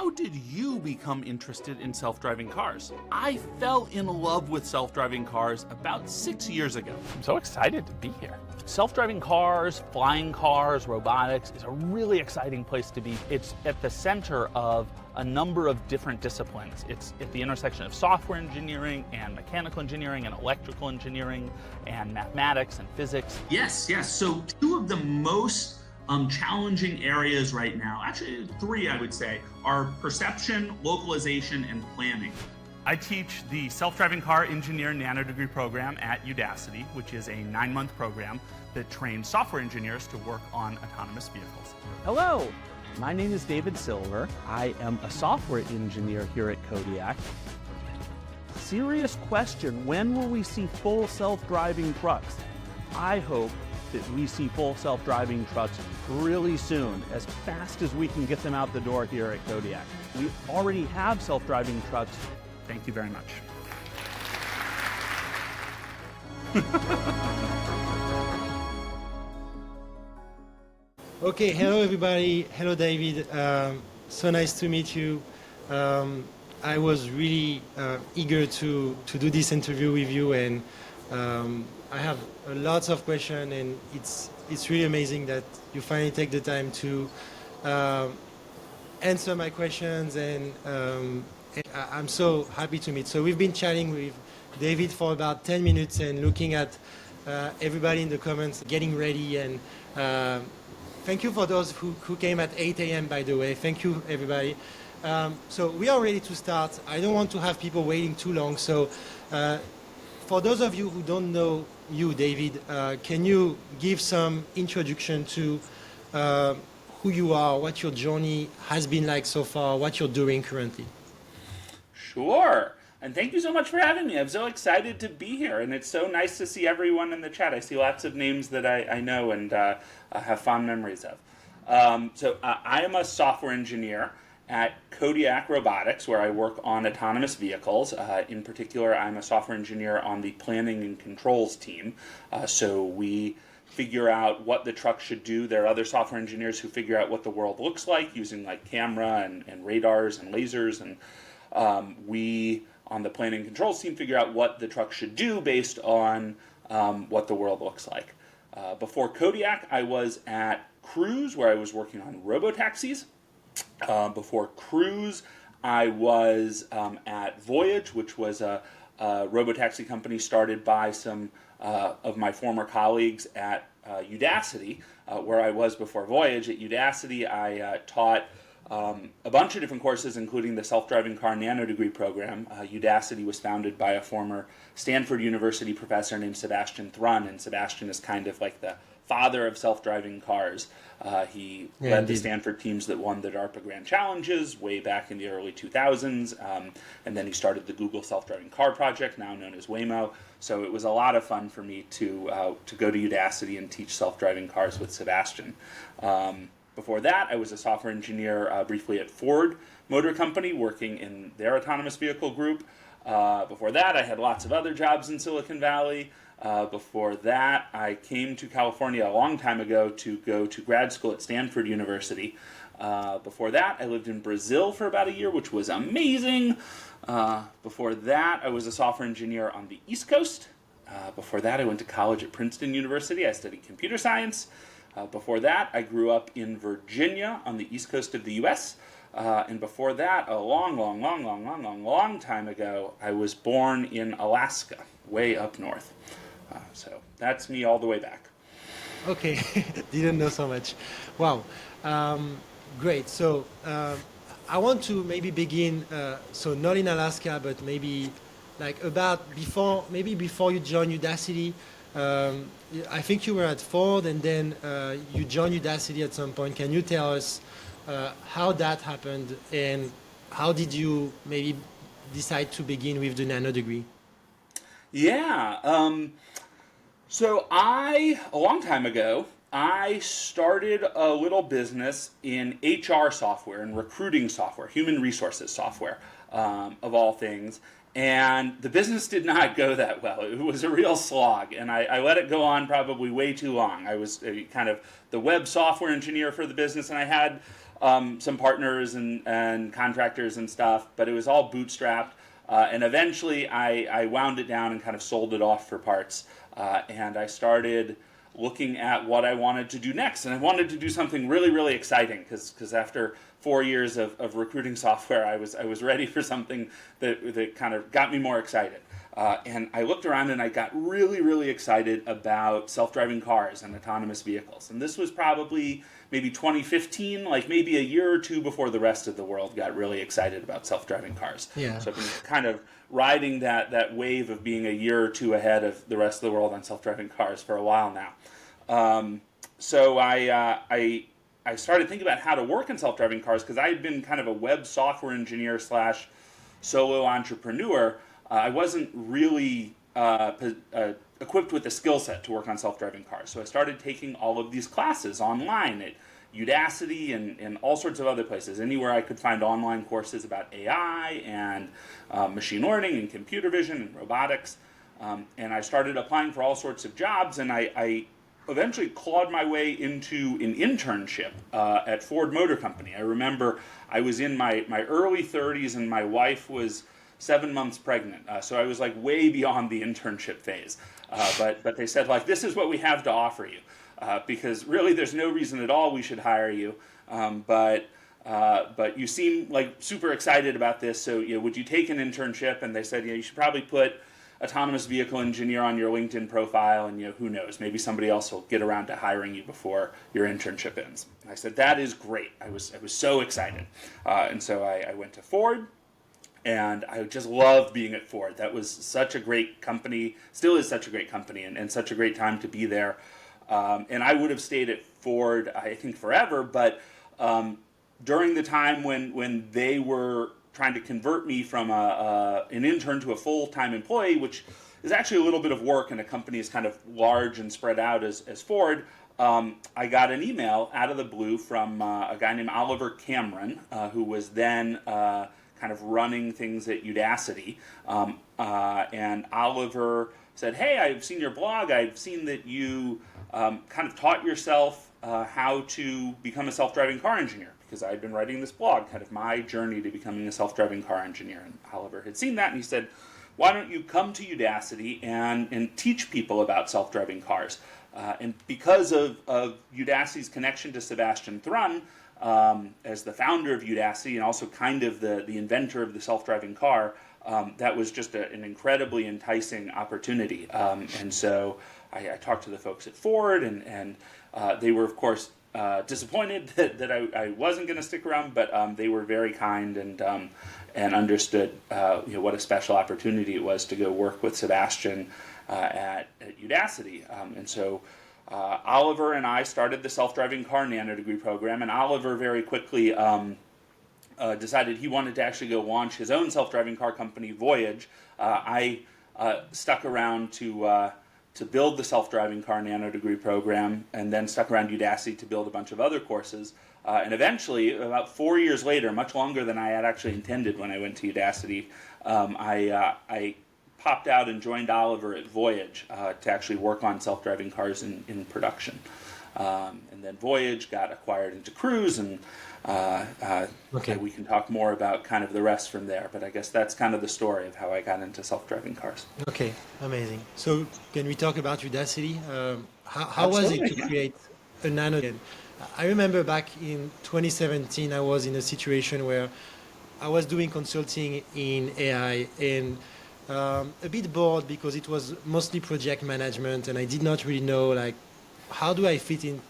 how did you become interested in self-driving cars? I fell in love with self-driving cars about 6 years ago. I'm so excited to be here. Self-driving cars, flying cars, robotics is a really exciting place to be. It's at the center of a number of different disciplines. It's at the intersection of software engineering and mechanical engineering and electrical engineering and mathematics and physics. Yes. So two of the most challenging areas right now, actually three I would say, are perception, localization, and planning. I teach the Self-Driving Car Engineer Nanodegree program at Udacity, which is a 9-month program that trains software engineers to work on autonomous vehicles. Hello, my name is David Silver. I am a software engineer here at Kodiak. Serious question, when will we see full self-driving trucks? I hope that we see full self-driving trucks really soon, as fast as we can get them out the door here at Kodiak. We already have self-driving trucks. Thank you very much. Okay, hello everybody. Hello David. So nice to meet you. I was really eager to do this interview with you, and I have lots of questions, and it's really amazing that you finally take the time to answer my questions, and I'm so happy to meet. So we've been chatting with David for about 10 minutes and looking at everybody in the comments getting ready, and thank you for those who came at 8 a.m. by the way. Thank you everybody. So we are ready to start. I don't want to have people waiting too long, so for those of you who don't know you, David, can you give some introduction to who you are, what your journey has been like so far, what you're doing currently? Sure. And thank you so much for having me. I'm so excited to be here, and it's so nice to see everyone in the chat. I see lots of names that I know and have fond memories of. I am a software engineer at Kodiak Robotics, where I work on autonomous vehicles. In particular, I'm a software engineer on the planning and controls team. So we figure out what the truck should do. There are other software engineers who figure out what the world looks like using like camera and radars and lasers, and we on the planning and controls team figure out what the truck should do based on what the world looks like. Before Kodiak, I was at Cruise, where I was working on robotaxis. Before Cruise, I was at Voyage, which was a robotaxi company started by some of my former colleagues at Udacity, where I was before Voyage. At Udacity, I taught a bunch of different courses, including the Self-Driving Car Nanodegree program. Udacity was founded by a former Stanford University professor named Sebastian Thrun, and Sebastian is kind of like the father of self-driving cars. He led the Stanford teams that won the DARPA Grand Challenges way back in the early 2000s, and then he started the Google Self-Driving Car Project, now known as Waymo. So it was a lot of fun for me to go to Udacity and teach self-driving cars with Sebastian. Before that, I was a software engineer briefly at Ford Motor Company, working in their autonomous vehicle group. Before that, I had lots of other jobs in Silicon Valley. Before that, I came to California a long time ago to go to grad school at Stanford University. Before that, I lived in Brazil for about a year, which was amazing. Before that, I was a software engineer on the East Coast. Before that, I went to college at Princeton University. I studied computer science. Before that, I grew up in Virginia on the East Coast of the U.S. And before that, a long time ago, I was born in Alaska, way up north. So that's me all the way back. Okay, didn't know so much. Wow, great. So I want to maybe begin, so not in Alaska, but maybe like about before you joined Udacity. I think you were at Ford, and then you joined Udacity at some point. Can you tell us how that happened, and how did you maybe decide to begin with the nano degree? Yeah. So a long time ago, I started a little business in HR software and recruiting software, human resources software, of all things. And the business did not go that well. It was a real slog, and I let it go on probably way too long. I was kind of the web software engineer for the business, and I had some partners and contractors and stuff, but it was all bootstrapped. And eventually I wound it down and kind of sold it off for parts. And I started looking at what I wanted to do next. And I wanted to do something really, really exciting because after 4 years of recruiting software, I was ready for something that kind of got me more excited. And I looked around and I got really, really excited about self-driving cars and autonomous vehicles. And this was probably maybe 2015, like maybe a year or two before the rest of the world got really excited about self-driving cars. Yeah. So I've been kind of riding that wave of being a year or two ahead of the rest of the world on self-driving cars for a while now. So I started thinking about how to work in self-driving cars because I had been kind of a web software engineer / solo entrepreneur. I wasn't really equipped with the skill set to work on self-driving cars. So I started taking all of these classes online at Udacity and all sorts of other places, anywhere I could find online courses about AI and machine learning and computer vision and robotics. And I started applying for all sorts of jobs, and I eventually clawed my way into an internship at Ford Motor Company. I remember I was in my early 30s and my wife was 7 months pregnant. So I was like way beyond the internship phase. But they said, like, this is what we have to offer you. Because really there's no reason at all we should hire you. But you seem like super excited about this. So would you take an internship? And they said, you should probably put autonomous vehicle engineer on your LinkedIn profile, and who knows, maybe somebody else will get around to hiring you before your internship ends. And I said, that is great. I was so excited. And so I went to Ford. And I just loved being at Ford. That was such a great company, still is such a great company, and such a great time to be there. And I would have stayed at Ford, I think, forever, but during the time when they were trying to convert me from an intern to a full-time employee, which is actually a little bit of work, and a company is kind of large and spread out as Ford, I got an email out of the blue from a guy named Oliver Cameron, who was then kind of running things at Udacity. And Oliver said, hey, I've seen your blog. I've seen that you kind of taught yourself how to become a self-driving car engineer, because I'd been writing this blog, kind of my journey to becoming a self-driving car engineer. And Oliver had seen that, and he said, why don't you come to Udacity and teach people about self-driving cars? And because of Udacity's connection to Sebastian Thrun, as the founder of Udacity and also kind of the inventor of the self-driving car, that was just an incredibly enticing opportunity. And so I talked to the folks at Ford, and they were, of course, disappointed that I wasn't going to stick around, but they were very kind and understood what a special opportunity it was to go work with Sebastian at Udacity. And so Oliver and I started the Self-Driving Car Nanodegree program, and Oliver very quickly decided he wanted to actually go launch his own self-driving car company, Voyage. I stuck around to build the Self-Driving Car Nanodegree program, and then stuck around Udacity to build a bunch of other courses. And eventually, about 4 years later, much longer than I had actually intended when I went to Udacity, I popped out and joined Oliver at Voyage to actually work on self-driving cars in production. And then Voyage got acquired into Cruise, and we can talk more about kind of the rest from there. But I guess that's kind of the story of how I got into self-driving cars. Okay, amazing. So can we talk about Udacity? How was it to create a nano? I remember back in 2017, I was in a situation where I was doing consulting in AI and a bit bored because it was mostly project management, and I did not really know, like, how do I fit in?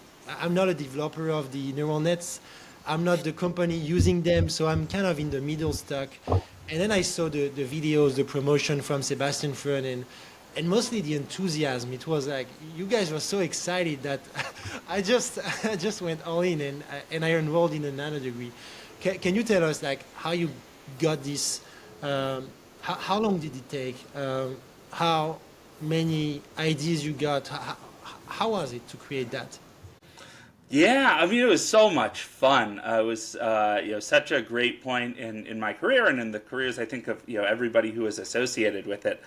I'm not a developer of the neural nets. I'm not the company using them, so I'm kind of in the middle stuck. And then I saw the videos, the promotion from Sebastian Thrun, and mostly the enthusiasm. It was like, you guys were so excited that I just went all in, and I enrolled in a nanodegree. Can you tell us, like, how you got this? How long did it take? How many ideas you got? How was it to create that? Yeah, I mean, it was so much fun. It was, such a great point in my career and in the careers, I think, of, everybody who was associated with it.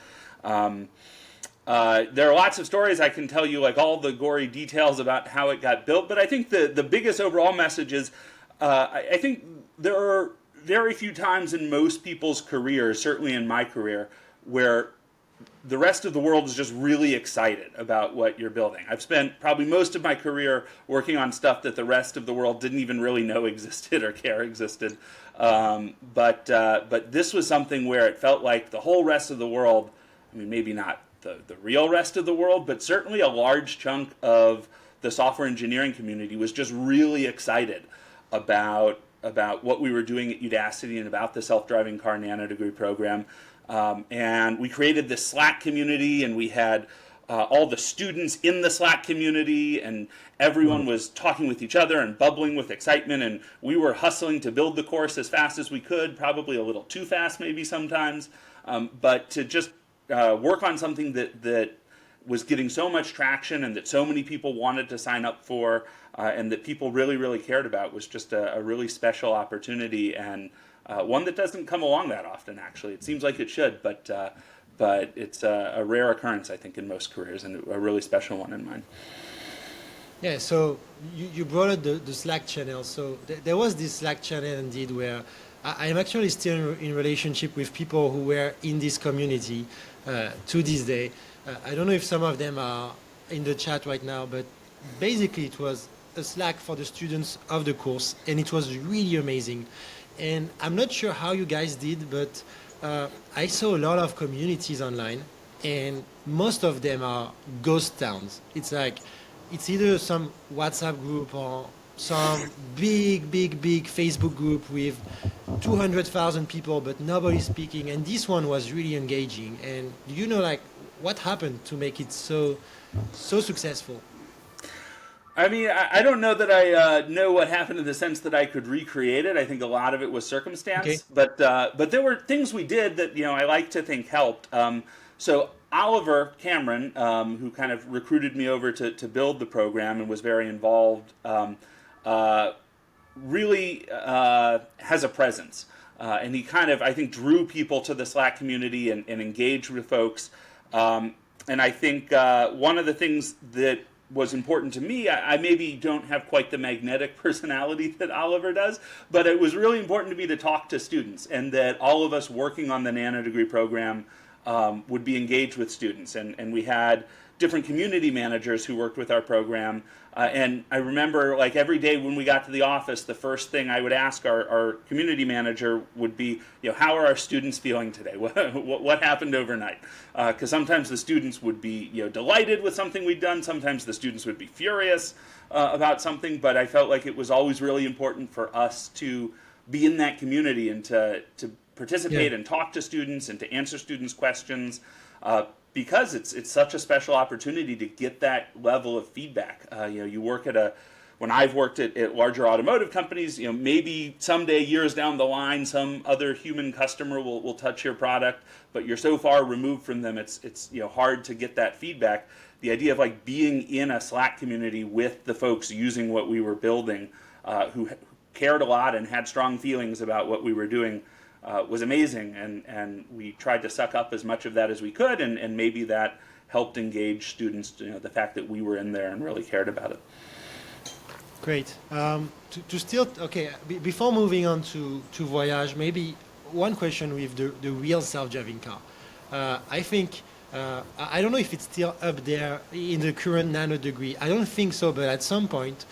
Um, there are lots of stories I can tell you, like all the gory details about how it got built, but I think the biggest overall message is, I think there are very few times in most people's careers, certainly in my career, where the rest of the world is just really excited about what you're building. I've spent probably most of my career working on stuff that the rest of the world didn't even really know existed or care existed. But this was something where it felt like the whole rest of the world, I mean, maybe not the real rest of the world, but certainly a large chunk of the software engineering community was just really excited about what we were doing at Udacity and about the Self-Driving Car Nanodegree program. And we created this Slack community, and we had all the students in the Slack community, and everyone was talking with each other and bubbling with excitement, and we were hustling to build the course as fast as we could, probably a little too fast maybe sometimes, but to just work on something that was getting so much traction and that so many people wanted to sign up for, and that people really, really cared about, was just a really special opportunity, and one that doesn't come along that often, actually. It seems like it should, but it's a rare occurrence, I think, in most careers, and a really special one in mine. Yeah, so you brought up the Slack channel. So there was this Slack channel indeed where I'm actually still in relationship with people who were in this community to this day. I don't know if some of them are in the chat right now, but basically it was a Slack for the students of the course, and it was really amazing. And I'm not sure how you guys did, but I saw a lot of communities online, and most of them are ghost towns. It's like, it's either some WhatsApp group or some big Facebook group with 200,000 people, but nobody speaking. And this one was really engaging. And like, what happened to make it so successful? I mean, I don't know that I know what happened in the sense that I could recreate it. I think a lot of it was circumstance. Okay. But there were things we did that, I like to think helped. So Oliver Cameron, who kind of recruited me over to build the program and was very involved, really has a presence. And he kind of, I think, drew people to the Slack community and engaged with folks. And I think one of the things that was important to me, I maybe don't have quite the magnetic personality that Oliver does, but it was really important to me to talk to students, and that all of us working on the Nanodegree program would be engaged with students. And we had different community managers who worked with our program. And I remember, like, every day when we got to the office, the first thing I would ask our community manager would be, how are our students feeling today? What happened overnight? Because sometimes the students would be, delighted with something we'd done. Sometimes the students would be furious about something. But I felt like it was always really important for us to be in that community and to participate and talk to students and to answer students' questions. Because it's such a special opportunity to get that level of feedback. You work when I've worked at larger automotive companies, maybe someday, years down the line, some other human customer will touch your product, but you're so far removed from them, it's hard to get that feedback. The idea of like being in a Slack community with the folks using what we were building, who cared a lot and had strong feelings about what we were doing, was amazing, and we tried to suck up as much of that as we could, and maybe that helped engage students, the fact that we were in there and really cared about it. Great. Before moving on to Voyage, maybe one question with the real self-driving car. I think, I don't know if it's still up there in the current Nanodegree. I don't think so, but at some point,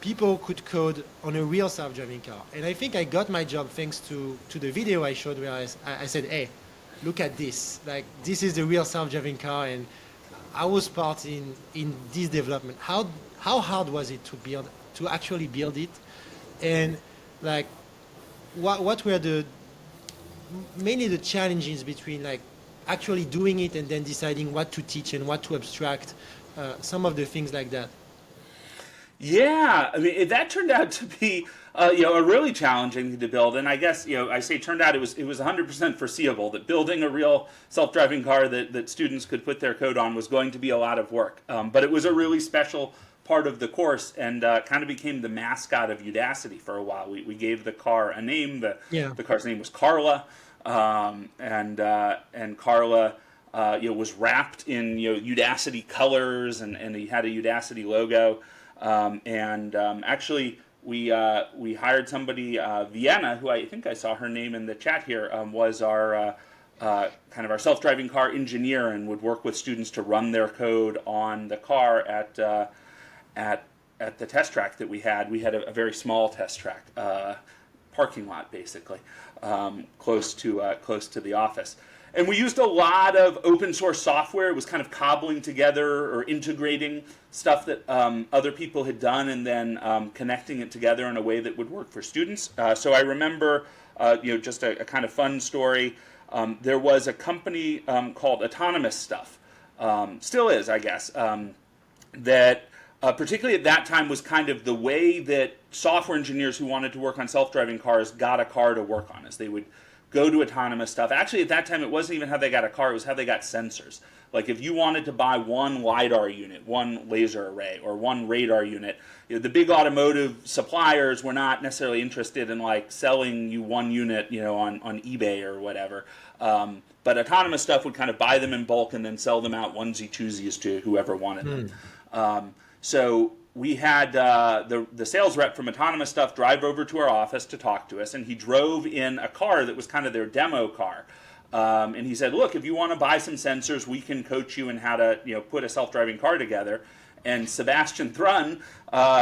people could code on a real self-driving car. And I think I got my job thanks to the video I showed where I said, hey, look at this. Like, this is the real self-driving car, and I was part in this development. How hard was it to actually build it? And like, what were mainly the challenges between like actually doing it and then deciding what to teach and what to abstract, some of the things like that? Yeah, I mean, that turned out to be a really challenging thing to build, and I guess I say turned out, it was 100% foreseeable that building a real self-driving car that students could put their code on was going to be a lot of work. But it was a really special part of the course and kind of became the mascot of Udacity for a while. We gave the car a name. The car's name was Carla, and Carla was wrapped in Udacity colors, and he had a Udacity logo. Actually, we hired somebody, Vienna, who I think I saw her name in the chat here, was our kind of our self-driving car engineer, and would work with students to run their code on the car at the test track that we had. We had a very small test track, parking lot basically, close to the office. And we used a lot of open source software. It was kind of cobbling together or integrating stuff that other people had done, and then connecting it together in a way that would work for students. So I remember, just a kind of fun story. There was a company called Autonomous Stuff, still is, I guess, that particularly at that time was kind of the way that software engineers who wanted to work on self-driving cars got a car to work on, is they would go to Autonomous Stuff. Actually, at that time, it wasn't even how they got a car, it was how they got sensors. Like if you wanted to buy one LiDAR unit, one laser array, or one radar unit, the big automotive suppliers were not necessarily interested in like selling you one unit, on eBay or whatever. But Autonomous Stuff would kind of buy them in bulk and then sell them out onesie twosies to whoever wanted them. So we had the sales rep from Autonomous Stuff drive over to our office to talk to us, and he drove in a car that was kind of their demo car. And he said, look, if you want to buy some sensors, we can coach you in how to put a self-driving car together. And Sebastian Thrun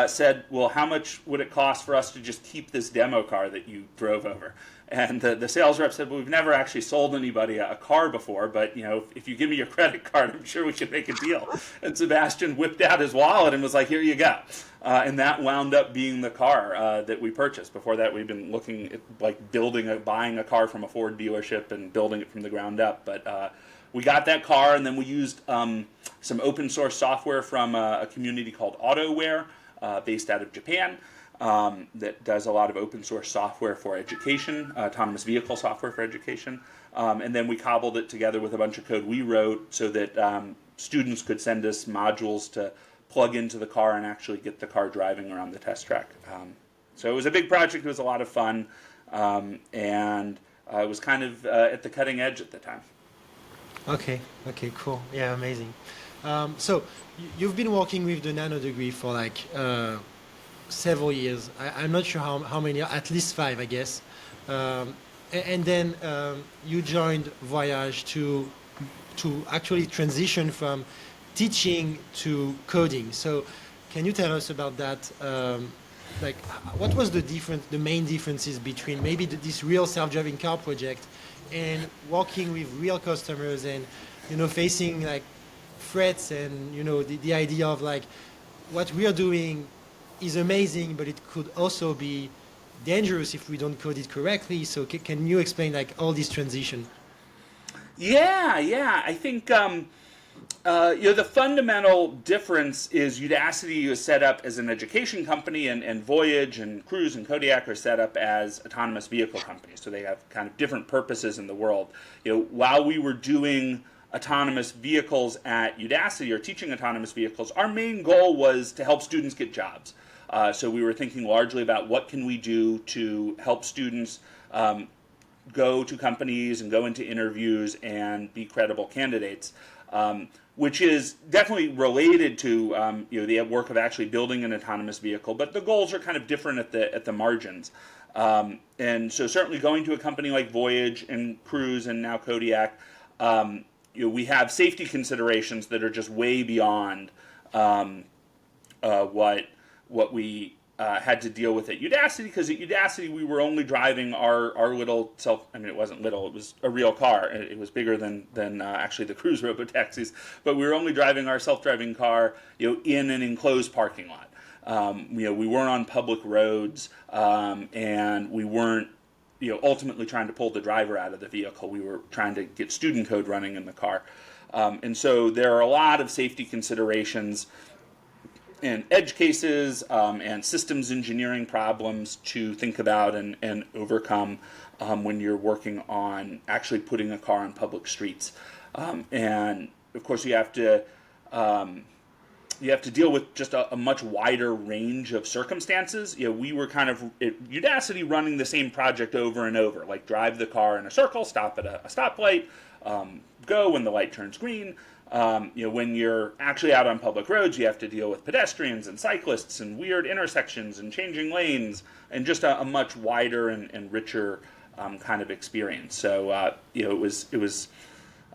said, well, how much would it cost for us to just keep this demo car that you drove over? And the sales rep said, well, we've never actually sold anybody a car before, but if you give me your credit card, I'm sure we can make a deal. And Sebastian whipped out his wallet and was like, here you go. And that wound up being the car that we purchased. Before that, we'd been looking at like buying a car from a Ford dealership and building it from the ground up. But we got that car, and then we used some open source software from a community called AutoWare, based out of Japan. That does a lot of open source software for education, autonomous vehicle software for education. And then we cobbled it together with a bunch of code we wrote so that students could send us modules to plug into the car and actually get the car driving around the test track. So it was a big project. It was a lot of fun. And it was kind of at the cutting edge at the time. Okay, cool. Yeah, amazing. So you've been working with the Nanodegree for like several years. I'm not sure how many, at least 5, I guess. And then you joined Voyage to actually transition from teaching to coding. So can you tell us about that? Like, what was the main differences between maybe this real self-driving car project and working with real customers and, facing like threats and, the idea of like what we are doing is amazing, but it could also be dangerous if we don't code it correctly. So can you explain like all this transition? Yeah. I think the fundamental difference is Udacity is set up as an education company, and Voyage and Cruise and Kodiak are set up as autonomous vehicle companies. So they have kind of different purposes in the world. While we were doing autonomous vehicles at Udacity, or teaching autonomous vehicles, our main goal was to help students get jobs. So we were thinking largely about what can we do to help students go to companies and go into interviews and be credible candidates, which is definitely related to the work of actually building an autonomous vehicle, but the goals are kind of different at the margins. And so certainly going to a company like Voyage and Cruise and now Kodiak, we have safety considerations that are just way beyond what we had to deal with at Udacity, because at Udacity we were only driving our little it wasn't little, it was a real car. It was bigger than actually the Cruise robotaxis, but we were only driving our self-driving car in an enclosed parking lot. We weren't on public roads, and we weren't ultimately trying to pull the driver out of the vehicle. We were trying to get student code running in the car. And so there are a lot of safety considerations and edge cases and systems engineering problems to think about and overcome when you're working on actually putting a car on public streets. And of course you have to you have to deal with just a much wider range of circumstances. We were kind of at Udacity running the same project over and over, like drive the car in a circle, stop at a stoplight, go when the light turns green. When you're actually out on public roads, you have to deal with pedestrians and cyclists and weird intersections and changing lanes, and just a much wider and richer kind of experience. So it was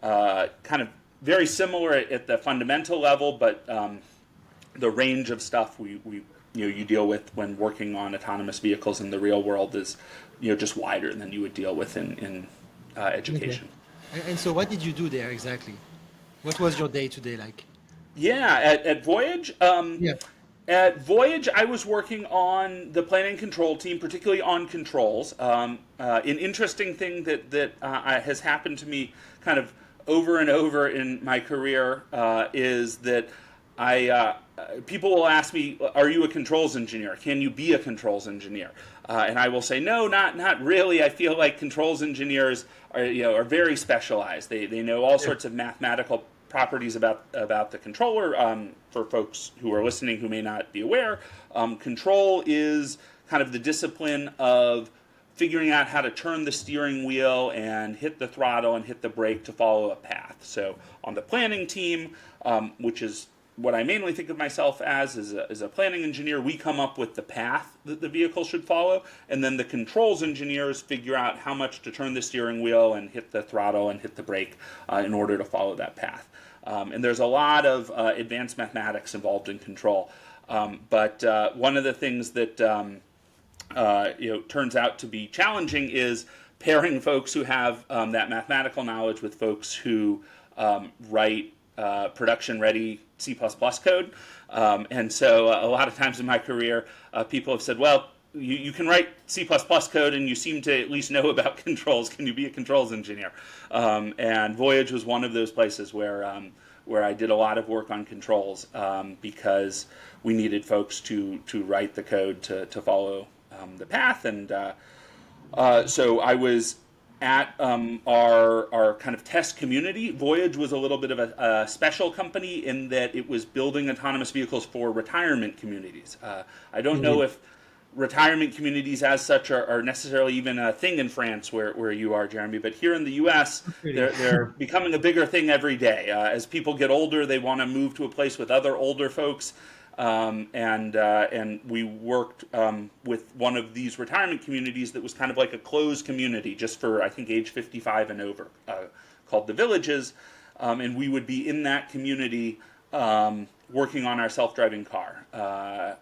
kind of very similar at the fundamental level, but the range of stuff you deal with when working on autonomous vehicles in the real world is just wider than you would deal with in education. Okay. And so what did you do there exactly? What was your day-to-day like? Yeah, at Voyage, at Voyage, I was working on the planning and control team, particularly on controls. An interesting thing that has happened to me kind of over and over in my career is that people will ask me, "Are you a controls engineer? Can you be a controls engineer?" And I will say, "No, not really. I feel like controls engineers are very specialized. They know all sorts of mathematical properties about the controller." For folks who are listening who may not be aware, control is kind of the discipline of figuring out how to turn the steering wheel and hit the throttle and hit the brake to follow a path. So on the planning team, which is what I mainly think of myself as a planning engineer, we come up with the path that the vehicle should follow, and then the controls engineers figure out how much to turn the steering wheel and hit the throttle and hit the brake in order to follow that path. And there's a lot of advanced mathematics involved in control. But one of the things that turns out to be challenging is pairing folks who have that mathematical knowledge with folks who write production-ready C++ code. And so a lot of times in my career, people have said, "Well, you can write C++ code and you seem to at least know about controls. Can you be a controls engineer?" And Voyage was one of those places where I did a lot of work on controls because we needed folks to write the code to follow the path. And so I was at our kind of test community. Voyage was a little bit of a special company in that it was building autonomous vehicles for retirement communities. I don't know if retirement communities as such are necessarily even a thing in France where you are, Jeremy, but here in the US, they're becoming a bigger thing every day. As people get older, they want to move to a place with other older folks. And we worked with one of these retirement communities that was kind of like a closed community just for, I think, age 55 and over, called The Villages. And we would be in that community working on our self-driving car.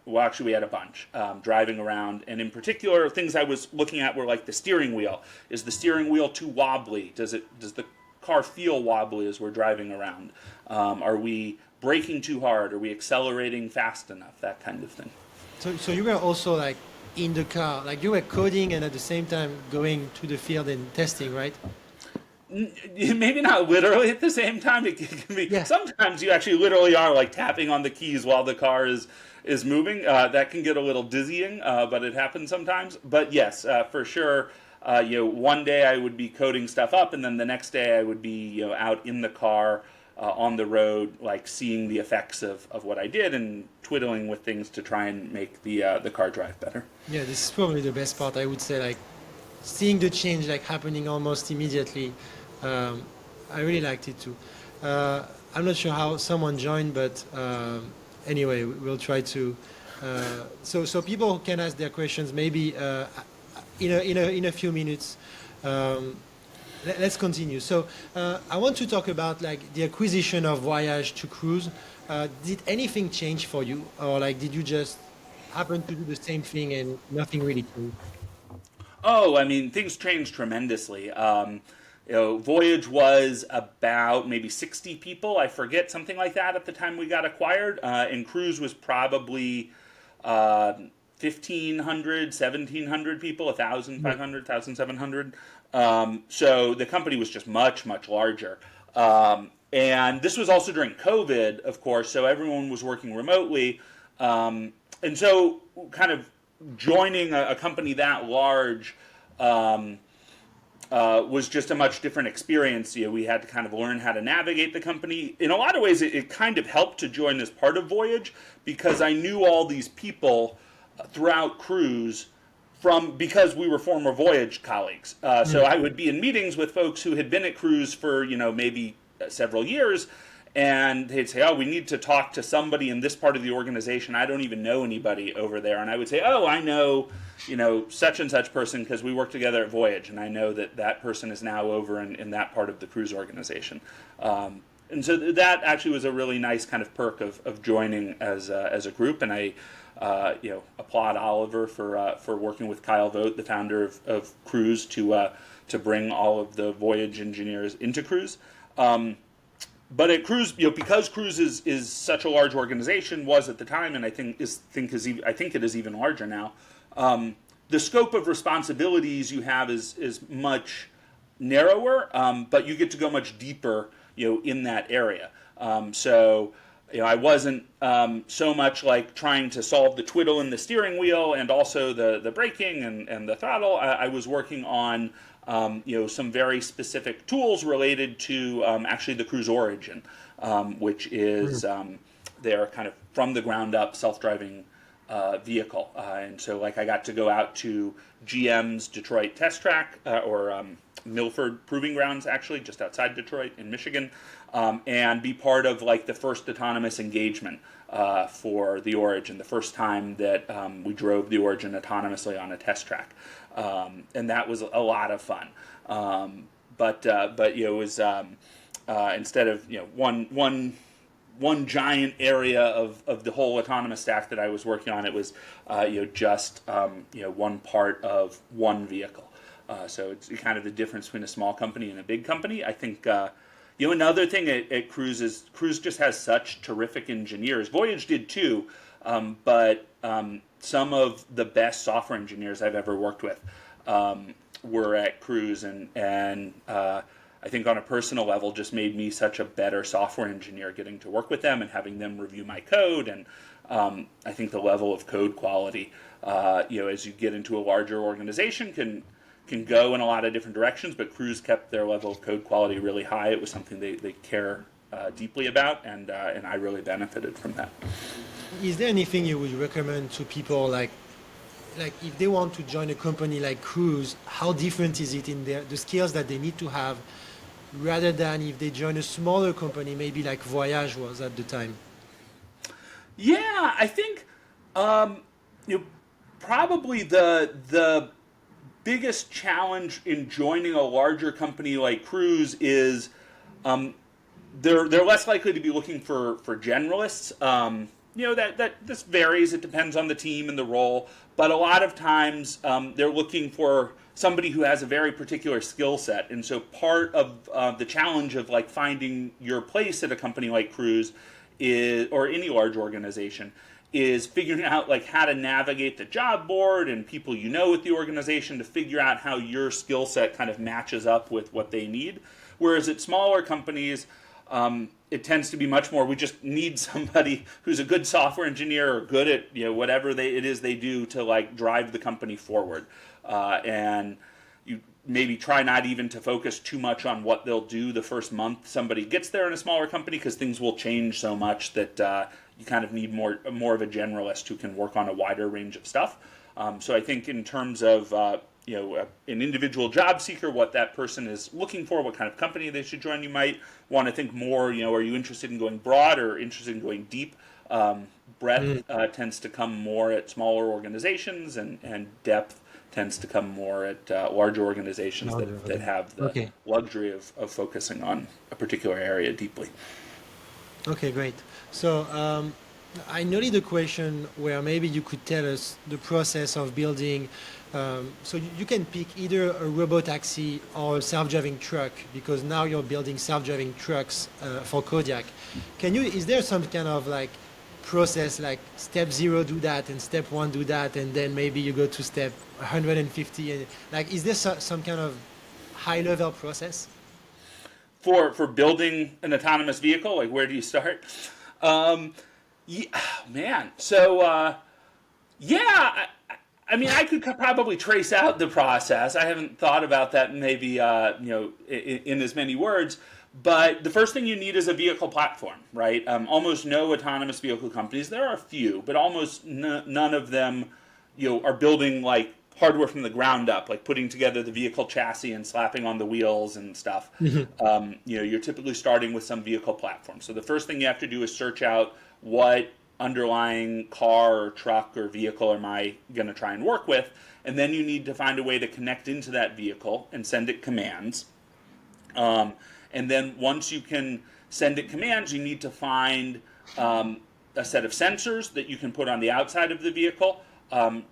Well, actually, we had a bunch driving around. And in particular, things I was looking at were like the steering wheel. Is the steering wheel too wobbly? Does the car feel wobbly as we're driving around? Are we braking too hard? Are we accelerating fast enough? That kind of thing. So you were also like in the car, like you were coding and at the same time going to the field and testing, right? Maybe not literally at the same time. It can be. Yeah. Sometimes you actually literally are like tapping on the keys while the car is moving. That can get a little dizzying, but it happens sometimes. But yes, for sure. One day I would be coding stuff up, and then the next day I would be out in the car. On the road, like seeing the effects of what I did and twiddling with things to try and make the car drive better. Yeah, this is probably the best part. I would say, like seeing the change like happening almost immediately. I really liked it too. I'm not sure how someone joined, but anyway, we'll try to. So people can ask their questions maybe in a few minutes. Let's continue. So I want to talk about like the acquisition of Voyage to Cruise. Did anything change for you, or like did you just happen to do the same thing and nothing really changed? Oh, I mean, things changed tremendously. Voyage was about maybe 60 people, I forget, something like that at the time we got acquired, and Cruise was probably 1,500, 1,700 people, 1,500, 1,700. So the company was just much, much larger. And this was also during COVID, of course, so everyone was working remotely. And so kind of joining a company that large was just a much different experience. We had to kind of learn how to navigate the company. In a lot of ways, it kind of helped to join as part of Voyage because I knew all these people throughout Cruise because we were former Voyage colleagues. So I would be in meetings with folks who had been at Cruise for maybe several years, and they'd say, "Oh, we need to talk to somebody in this part of the organization. I don't even know anybody over there." And I would say, "Oh, I know, such and such person because we work together at Voyage, and I know that person is now over in that part of the Cruise organization." And so that actually was a really nice kind of perk of joining as a group. And I applaud Oliver for working with Kyle Vogt, the founder of Cruise, to bring all of the Voyage engineers into Cruise. But at Cruise, because Cruise is such a large organization, was at the time, and I think it is even larger now. The scope of responsibilities you have is much narrower, but you get to go much deeper, in that area. So I wasn't so much like trying to solve the twiddle in the steering wheel and also the braking and the throttle. I was working on some very specific tools related to actually the Cruise Origin, which is their kind of from the ground up self-driving vehicle. And so I got to go out to GM's Detroit test track or Milford Proving Grounds, actually, just outside Detroit in Michigan, and be part of the first autonomous engagement for the Origin, the first time that we drove the Origin autonomously on a test track. And that was a lot of fun. But it was instead of one giant area of the whole autonomous stack that I was working on, it was just one part of one vehicle. So it's kind of the difference between a small company and a big company. I think another thing at Cruise is Cruise just has such terrific engineers. Voyage did too, but some of the best software engineers I've ever worked with were at Cruise, and I think on a personal level just made me such a better software engineer getting to work with them and having them review my code. And I think the level of code quality, as you get into a larger organization, can go in a lot of different directions, but Cruise kept their level of code quality really high. It was something they care deeply about, and I really benefited from that. Is there anything you would recommend to people, like if they want to join a company like Cruise, how different is it in the skills that they need to have, rather than if they join a smaller company, maybe like Voyage was at the time? Yeah, I think probably the biggest challenge in joining a larger company like Cruise is they're less likely to be looking for generalists. That this varies. It depends on the team and the role, but a lot of times they're looking for somebody who has a very particular skill set. And so part of the challenge of finding your place at a company like Cruise or any large organization is figuring out how to navigate the job board and people with the organization to figure out how your skill set kind of matches up with what they need. Whereas at smaller companies, it tends to be much more, we just need somebody who's a good software engineer or good at whatever it is they do to drive the company forward. And you maybe try not even to focus too much on what they'll do the first month somebody gets there in a smaller company, because things will change so much that you kind of need more of a generalist who can work on a wider range of stuff. So I think in terms of an individual job seeker, what that person is looking for, what kind of company they should join, you might want to think more, are you interested in going broad or interested in going deep? Breadth tends to come more at smaller organizations, and depth tends to come more at larger organizations that have the luxury of focusing on a particular area deeply. Okay, great. So I noted a question where maybe you could tell us the process of building. So you can pick either a robotaxi or a self-driving truck, because now you're building self-driving trucks for Kodiak. Is there some kind of process, like step 0 do that and step 1 do that, and then maybe you go to step 150? And is there some kind of high-level process for building an autonomous vehicle? Where do you start? I mean, I could probably trace out the process. I haven't thought about that maybe in as many words. But the first thing you need is a vehicle platform, right? Almost no autonomous vehicle companies. There are a few, but almost none of them, are building like hardware from the ground up, like putting together the vehicle chassis and slapping on the wheels and stuff. You're typically starting with some vehicle platform. So the first thing you have to do is search out what underlying car or truck or vehicle am I going to try and work with, and then you need to find a way to connect into that vehicle and send it commands. And then once you can send it commands, you need to find a set of sensors that you can put on the outside of the vehicle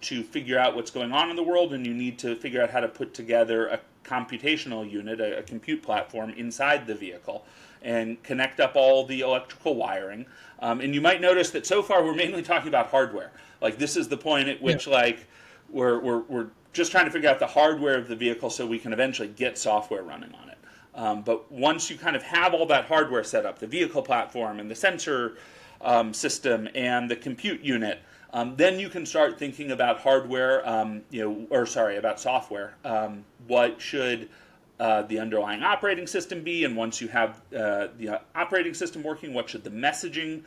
to figure out what's going on in the world, and you need to figure out how to put together a computational unit, a compute platform inside the vehicle, and connect up all the electrical wiring. And you might notice that so far we're mainly talking about hardware. Like this is the point at which we're just trying to figure out the hardware of the vehicle so we can eventually get software running on it. But once you kind of have all that hardware set up, the vehicle platform and the sensor system and the compute unit, then you can start thinking about hardware, about software. What should the underlying operating system be? And once you have the operating system working, what should the messaging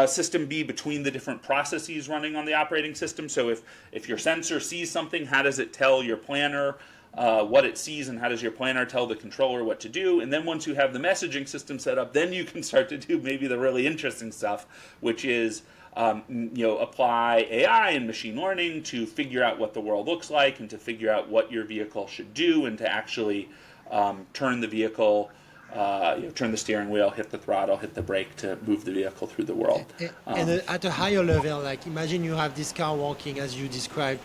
system be between the different processes running on the operating system? So if your sensor sees something, how does it tell your planner what it sees, and how does your planner tell the controller what to do? And then once you have the messaging system set up, then you can start to do maybe the really interesting stuff, which is apply AI and machine learning to figure out what the world looks like and to figure out what your vehicle should do, and to actually turn the vehicle, turn the steering wheel, hit the throttle, hit the brake to move the vehicle through the world. And at a higher level, like imagine you have this car walking as you described,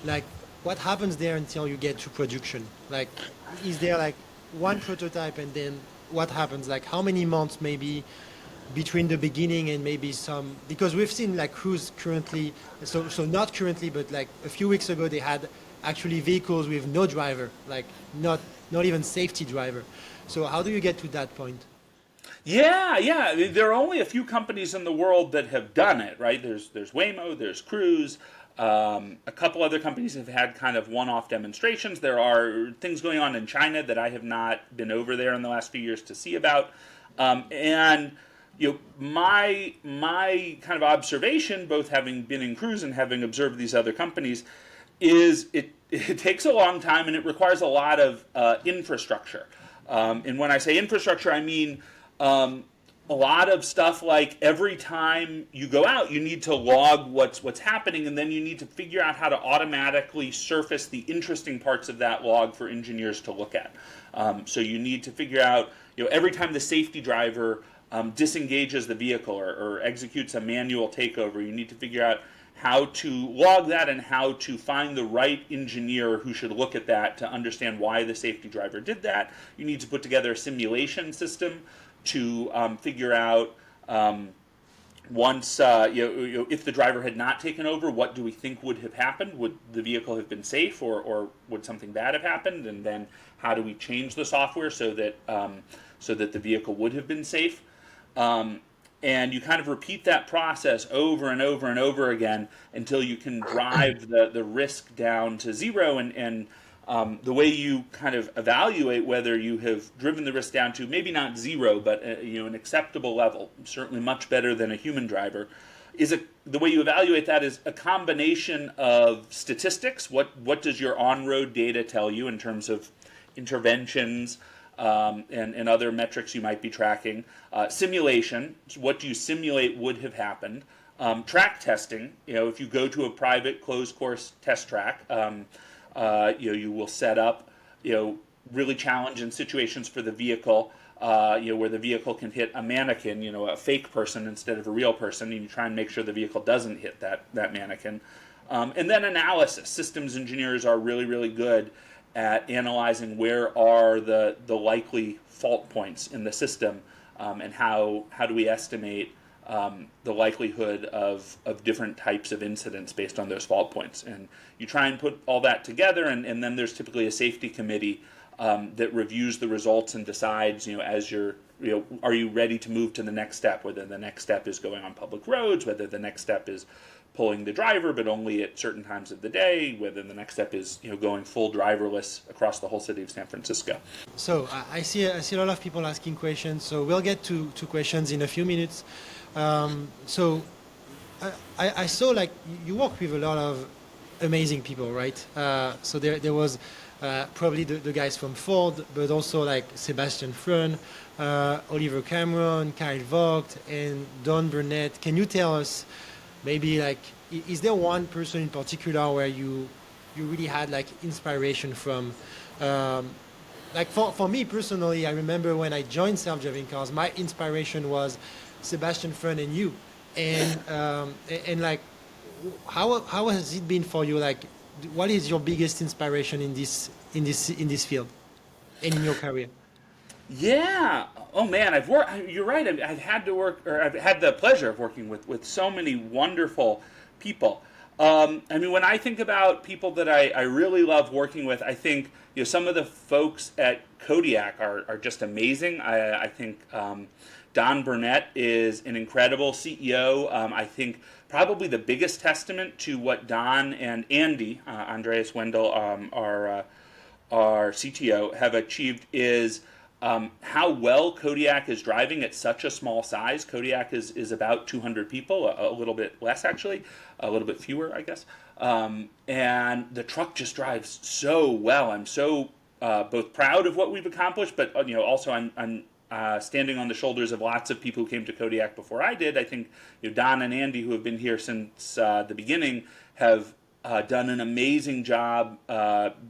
like what happens there until you get to production? Like, is there like one prototype, and then what happens? Like how many months maybe between the beginning and maybe some, because we've seen like Cruise currently, so not currently, but like a few weeks ago they had actually vehicles with no driver, like not even safety driver. So how do you get to that point? Yeah. There are only a few companies in the world that have done it, right? There's Waymo, there's Cruise. A couple other companies have had kind of one-off demonstrations. There are things going on in China that I have not been over there in the last few years to see about. And my kind of observation, both having been in Cruise and having observed these other companies, is it takes a long time and it requires a lot of infrastructure. And when I say infrastructure, I mean a lot of stuff like every time you go out, you need to log what's happening, and then you need to figure out how to automatically surface the interesting parts of that log for engineers to look at. So you need to figure out, every time the safety driver disengages the vehicle or executes a manual takeover, you need to figure out how to log that and how to find the right engineer who should look at that to understand why the safety driver did that. You need to put together a simulation system to figure out once if the driver had not taken over, what do we think would have happened? Would the vehicle have been safe, or would something bad have happened? And then how do we change the software so that the vehicle would have been safe? And you kind of repeat that process over and over and over again until you can drive the risk down to zero. And the way you kind of evaluate whether you have driven the risk down to maybe not zero, but an acceptable level, certainly much better than a human driver, is the way you evaluate that is a combination of statistics. What does your on-road data tell you in terms of interventions and other metrics you might be tracking? Simulation, what do you simulate would have happened? Track testing, if you go to a private closed course test track, you will set up, really challenging situations for the vehicle, where the vehicle can hit a mannequin, a fake person instead of a real person, and you try and make sure the vehicle doesn't hit that mannequin. And then analysis. Systems engineers are really, really good at analyzing where are the likely fault points in the system, and how do we estimate the likelihood of different types of incidents based on those fault points. And you try and put all that together, and then there's typically a safety committee that reviews the results and decides, as you're, are you ready to move to the next step, whether the next step is going on public roads, whether the next step is pulling the driver, but only at certain times of the day. Whether the next step is going full driverless across the whole city of San Francisco. So I see a lot of people asking questions. So we'll get to questions in a few minutes. So I saw like you work with a lot of amazing people, right? So there was probably the guys from Ford, but also like Sebastian Freund, Oliver Cameron, Kyle Vogt, and Don Burnett. Can you tell us maybe like, is there one person in particular where you really had like inspiration from? Like for me personally, I remember when I joined self-driving cars, my inspiration was Sebastian Freund and you. And like, how has it been for you? Like, what is your biggest inspiration in this field and in your career? Yeah. Oh man, I've worked. You're right. I've had to work, or I've had the pleasure of working with so many wonderful people. I mean, when I think about people that I really love working with, I think some of the folks at Kodiak are just amazing. I think Don Burnett is an incredible CEO. I think probably the biggest testament to what Don and Andy, Andreas Wendel, our CTO, have achieved is how well Kodiak is driving at such a small size. Kodiak is about 200 people, a little bit less actually, a little bit fewer, I guess. And the truck just drives so well. I'm so both proud of what we've accomplished, but also I'm standing on the shoulders of lots of people who came to Kodiak before I did. I think Don and Andy, who have been here since the beginning, have done an amazing job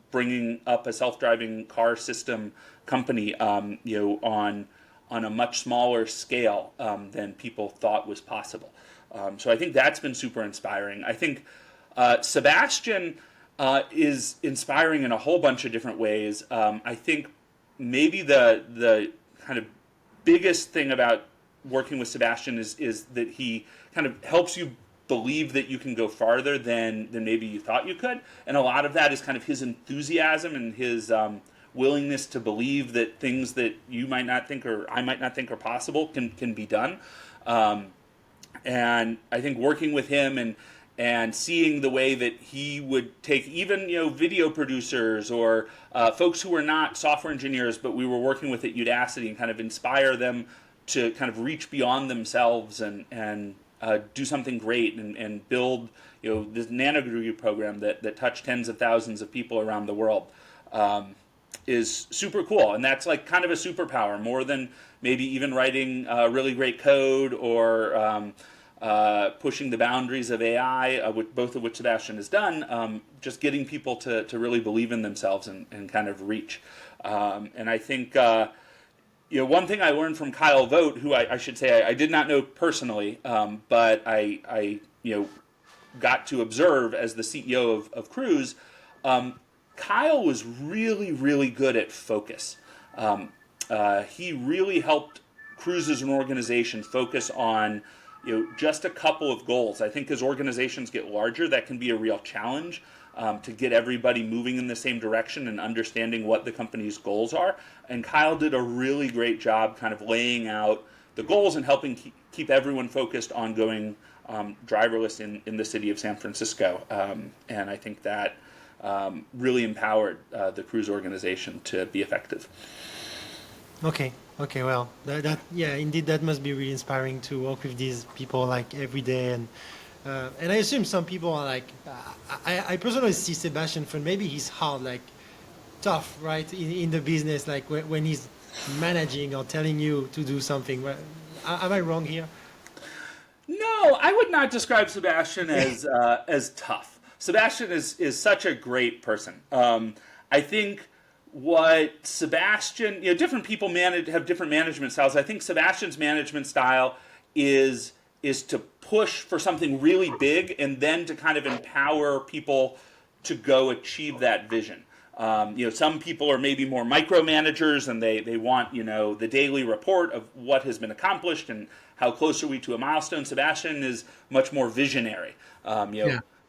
bringing up a self-driving car system company, on a much smaller scale than people thought was possible. So I think that's been super inspiring. I think Sebastian is inspiring in a whole bunch of different ways. I think maybe the kind of biggest thing about working with Sebastian is that he kind of helps you believe that you can go farther than maybe you thought you could. And a lot of that is kind of his enthusiasm and his willingness to believe that things that you might not think or I might not think are possible can be done. And I think working with him and seeing the way that he would take even video producers or folks who were not software engineers, but we were working with at Udacity, and kind of inspire them to kind of reach beyond themselves and do something great and build this nanodegree program that touched tens of thousands of people around the world is super cool. And that's like kind of a superpower, more than maybe even writing really great code or pushing the boundaries of AI, both of which Sebastian has done, just getting people to really believe in themselves and kind of reach. And I think one thing I learned from Kyle Vogt, who I should say I did not know personally, but I got to observe as the CEO of Cruise. Kyle was really, really good at focus. He really helped Cruise as an organization focus on just a couple of goals. I think as organizations get larger, that can be a real challenge to get everybody moving in the same direction and understanding what the company's goals are. And Kyle did a really great job kind of laying out the goals and helping keep everyone focused on going driverless in the city of San Francisco. And I think that really empowered the Cruise organization to be effective. Okay, well, yeah, indeed, that must be really inspiring to work with these people like every day, and I assume some people are like, I personally see Sebastian Freund, maybe he's hard, like tough, right, in the business, like when he's managing or telling you to do something. Am I wrong here? No, I would not describe Sebastian as tough. Sebastian is such a great person. I think what Sebastian, different people have different management styles. I think Sebastian's management style is to push for something really big and then to kind of empower people to go achieve that vision. Some people are maybe more micromanagers and they want, the daily report of what has been accomplished and how close are we to a milestone. Sebastian is much more visionary.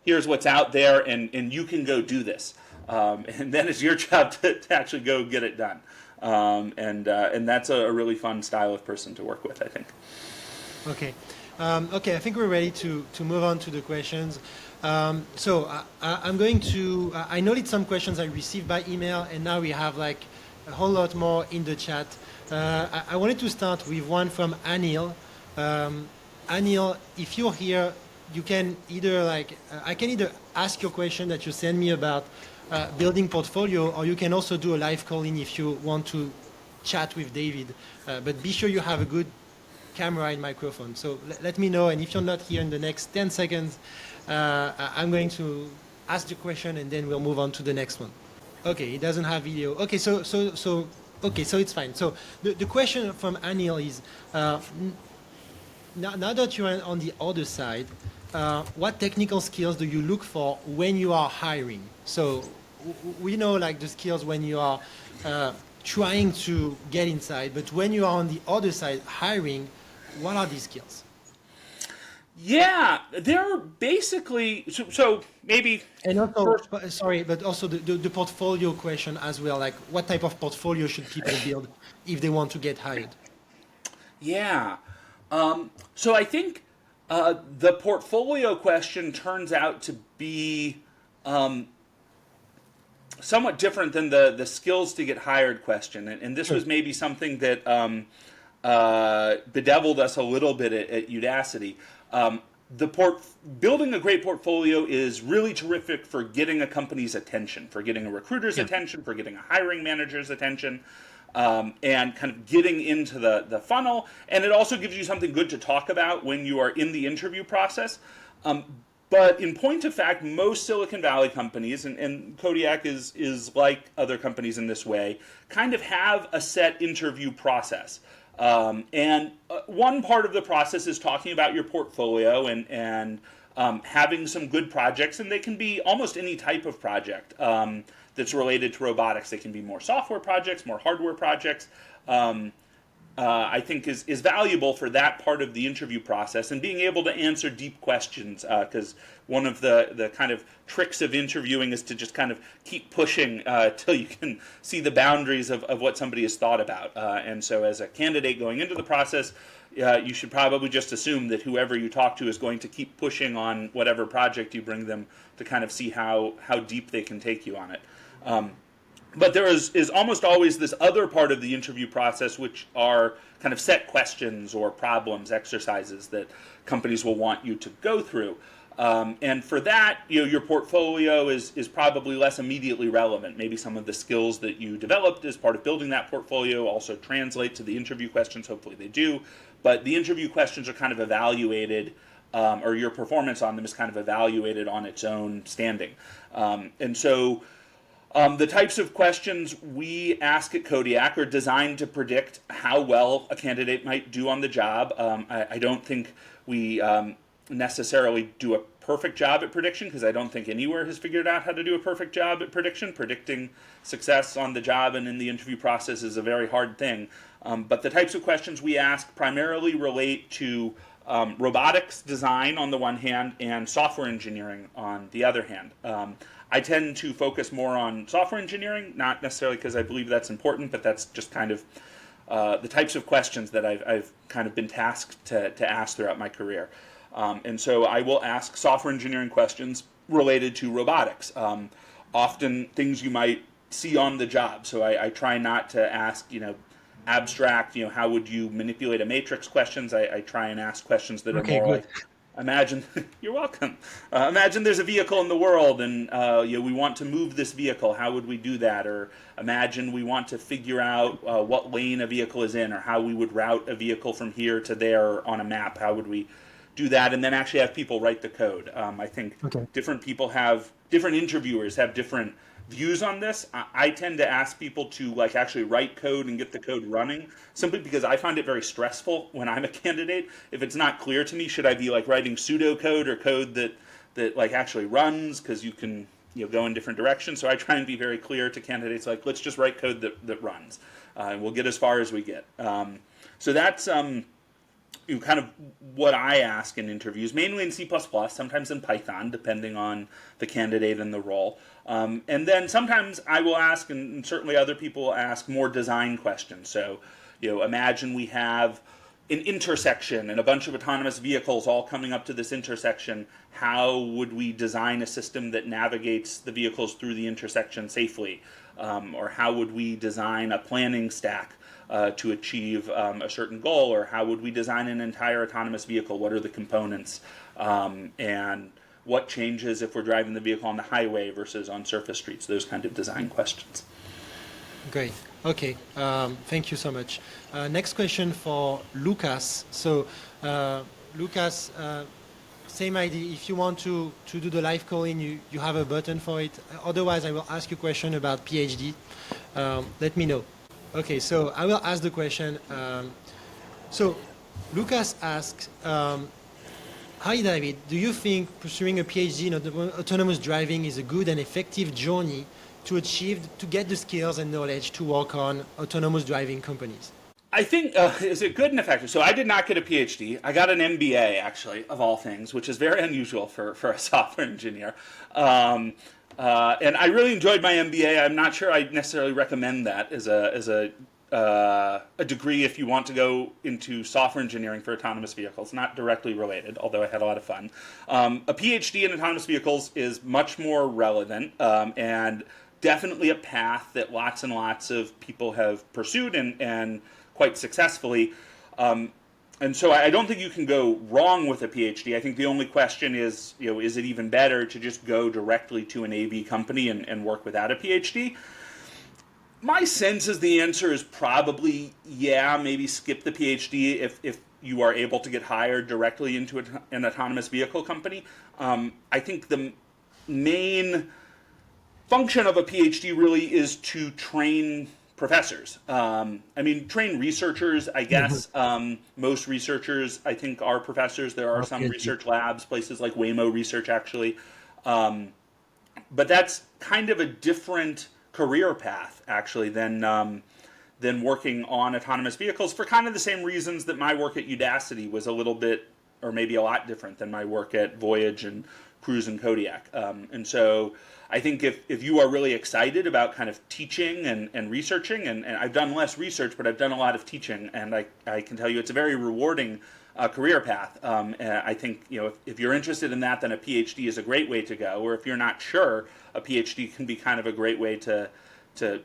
Here's what's out there and you can go do this. And then it's your job to actually go get it done. And that's a really fun style of person to work with, I think. Okay. Okay, I think we're ready to move on to the questions. I'm going to, I noted some questions I received by email, and now we have like a whole lot more in the chat. I wanted to start with one from Anil. Anil, if you're here, you can either I can either ask your question that you send me about building portfolio, or you can also do a live call-in if you want to chat with David. But be sure you have a good camera and microphone. So let me know, and if you're not here in the next 10 seconds, I'm going to ask the question, and then we'll move on to the next one. Okay, it doesn't have video. Okay, so it's fine. So the question from Anil is, now that you're on the other side, what technical skills do you look for when you are hiring? So we know like the skills when you are trying to get inside, but when you are on the other side hiring, what are these skills? Yeah, they're basically, so maybe... And also, sorry, but also the portfolio question as well, like what type of portfolio should people build if they want to get hired? Yeah. So I think the portfolio question turns out to be somewhat different than the skills to get hired question. And this was maybe something that bedeviled us a little bit at Udacity. Building a great portfolio is really terrific for getting a company's attention, for getting a recruiter's attention, for getting a hiring manager's attention, and kind of getting into the funnel. And it also gives you something good to talk about when you are in the interview process. But in point of fact, most Silicon Valley companies, and Kodiak is like other companies in this way, kind of have a set interview process. And one part of the process is talking about your portfolio and having some good projects, and they can be almost any type of project that's related to robotics. They can be more software projects, more hardware projects. I think is valuable for that part of the interview process, and being able to answer deep questions, because one of the kind of tricks of interviewing is to just kind of keep pushing till you can see the boundaries of what somebody has thought about. And so as a candidate going into the process, you should probably just assume that whoever you talk to is going to keep pushing on whatever project you bring them to kind of see how deep they can take you on it. But there is almost always this other part of the interview process, which are kind of set questions or problems, exercises that companies will want you to go through. And for that, your portfolio is probably less immediately relevant. Maybe some of the skills that you developed as part of building that portfolio also translate to the interview questions. Hopefully they do. But the interview questions are kind of evaluated, or your performance on them is kind of evaluated on its own standing. And so the types of questions we ask at Kodiak are designed to predict how well a candidate might do on the job. I don't think we necessarily do a perfect job at prediction, because I don't think anywhere has figured out how to do a perfect job at prediction. Predicting success on the job and in the interview process is a very hard thing. But the types of questions we ask primarily relate to robotics design on the one hand and software engineering on the other hand. I tend to focus more on software engineering, not necessarily because I believe that's important, but that's just kind of the types of questions that I've kind of been tasked to ask throughout my career. And so I will ask software engineering questions related to robotics, often things you might see on the job. So I try not to ask, abstract, how would you manipulate a matrix questions. I try and ask questions that are more good. like, imagine, you're welcome. Imagine there's a vehicle in the world and we want to move this vehicle. How would we do that? Or imagine we want to figure out what lane a vehicle is in, or how we would route a vehicle from here to there on a map. How would we do that? And then actually have people write the code. I think different interviewers have different views on this. I tend to ask people to actually write code and get the code running, simply because I find it very stressful when I'm a candidate. If it's not clear to me, should I be writing pseudocode or code that actually runs, because you can go in different directions. So I try and be very clear to candidates, let's just write code that runs, and we'll get as far as we get. So that's kind of what I ask in interviews, mainly in C++, sometimes in Python, depending on the candidate and the role. And then sometimes I will ask, and certainly other people ask, more design questions. So, imagine we have an intersection and a bunch of autonomous vehicles all coming up to this intersection, how would we design a system that navigates the vehicles through the intersection safely? Or how would we design a planning stack to achieve a certain goal? Or how would we design an entire autonomous vehicle? What are the components? And what changes if we're driving the vehicle on the highway versus on surface streets? Those kind of design questions. Great. Okay. Thank you so much. Next question for Lucas. So, Lucas, same idea. If you want to do the live calling, you have a button for it. Otherwise, I will ask you a question about PhD. Let me know. Okay. So I will ask the question. So, Lucas asks, hi, David. Do you think pursuing a PhD in autonomous driving is a good and effective journey to get the skills and knowledge to work on autonomous driving companies? I think, is it good and effective? So I did not get a PhD. I got an MBA, actually, of all things, which is very unusual for a software engineer. And I really enjoyed my MBA. I'm not sure I necessarily recommend that as a degree if you want to go into software engineering for autonomous vehicles, not directly related, although I had a lot of fun. A PhD in autonomous vehicles is much more relevant and definitely a path that lots and lots of people have pursued and quite successfully. And so I don't think you can go wrong with a PhD. I think the only question is, is it even better to just go directly to an AV company and work without a PhD? My sense is the answer is probably, yeah, maybe skip the PhD if you are able to get hired directly into an autonomous vehicle company. I think the main function of a PhD really is to train professors. Train researchers, I guess. Most researchers, I think, are professors. There are some research labs, places like Waymo Research, actually. But that's kind of a different career path, actually, than working on autonomous vehicles for kind of the same reasons that my work at Udacity was a little bit, or maybe a lot different than my work at Voyage and Cruise and Kodiak. And so I think if you are really excited about kind of teaching and researching, and I've done less research, but I've done a lot of teaching, and I can tell you it's a very rewarding career path. And I think if you're interested in that, then a PhD is a great way to go. Or if you're not sure, a PhD can be kind of a great way to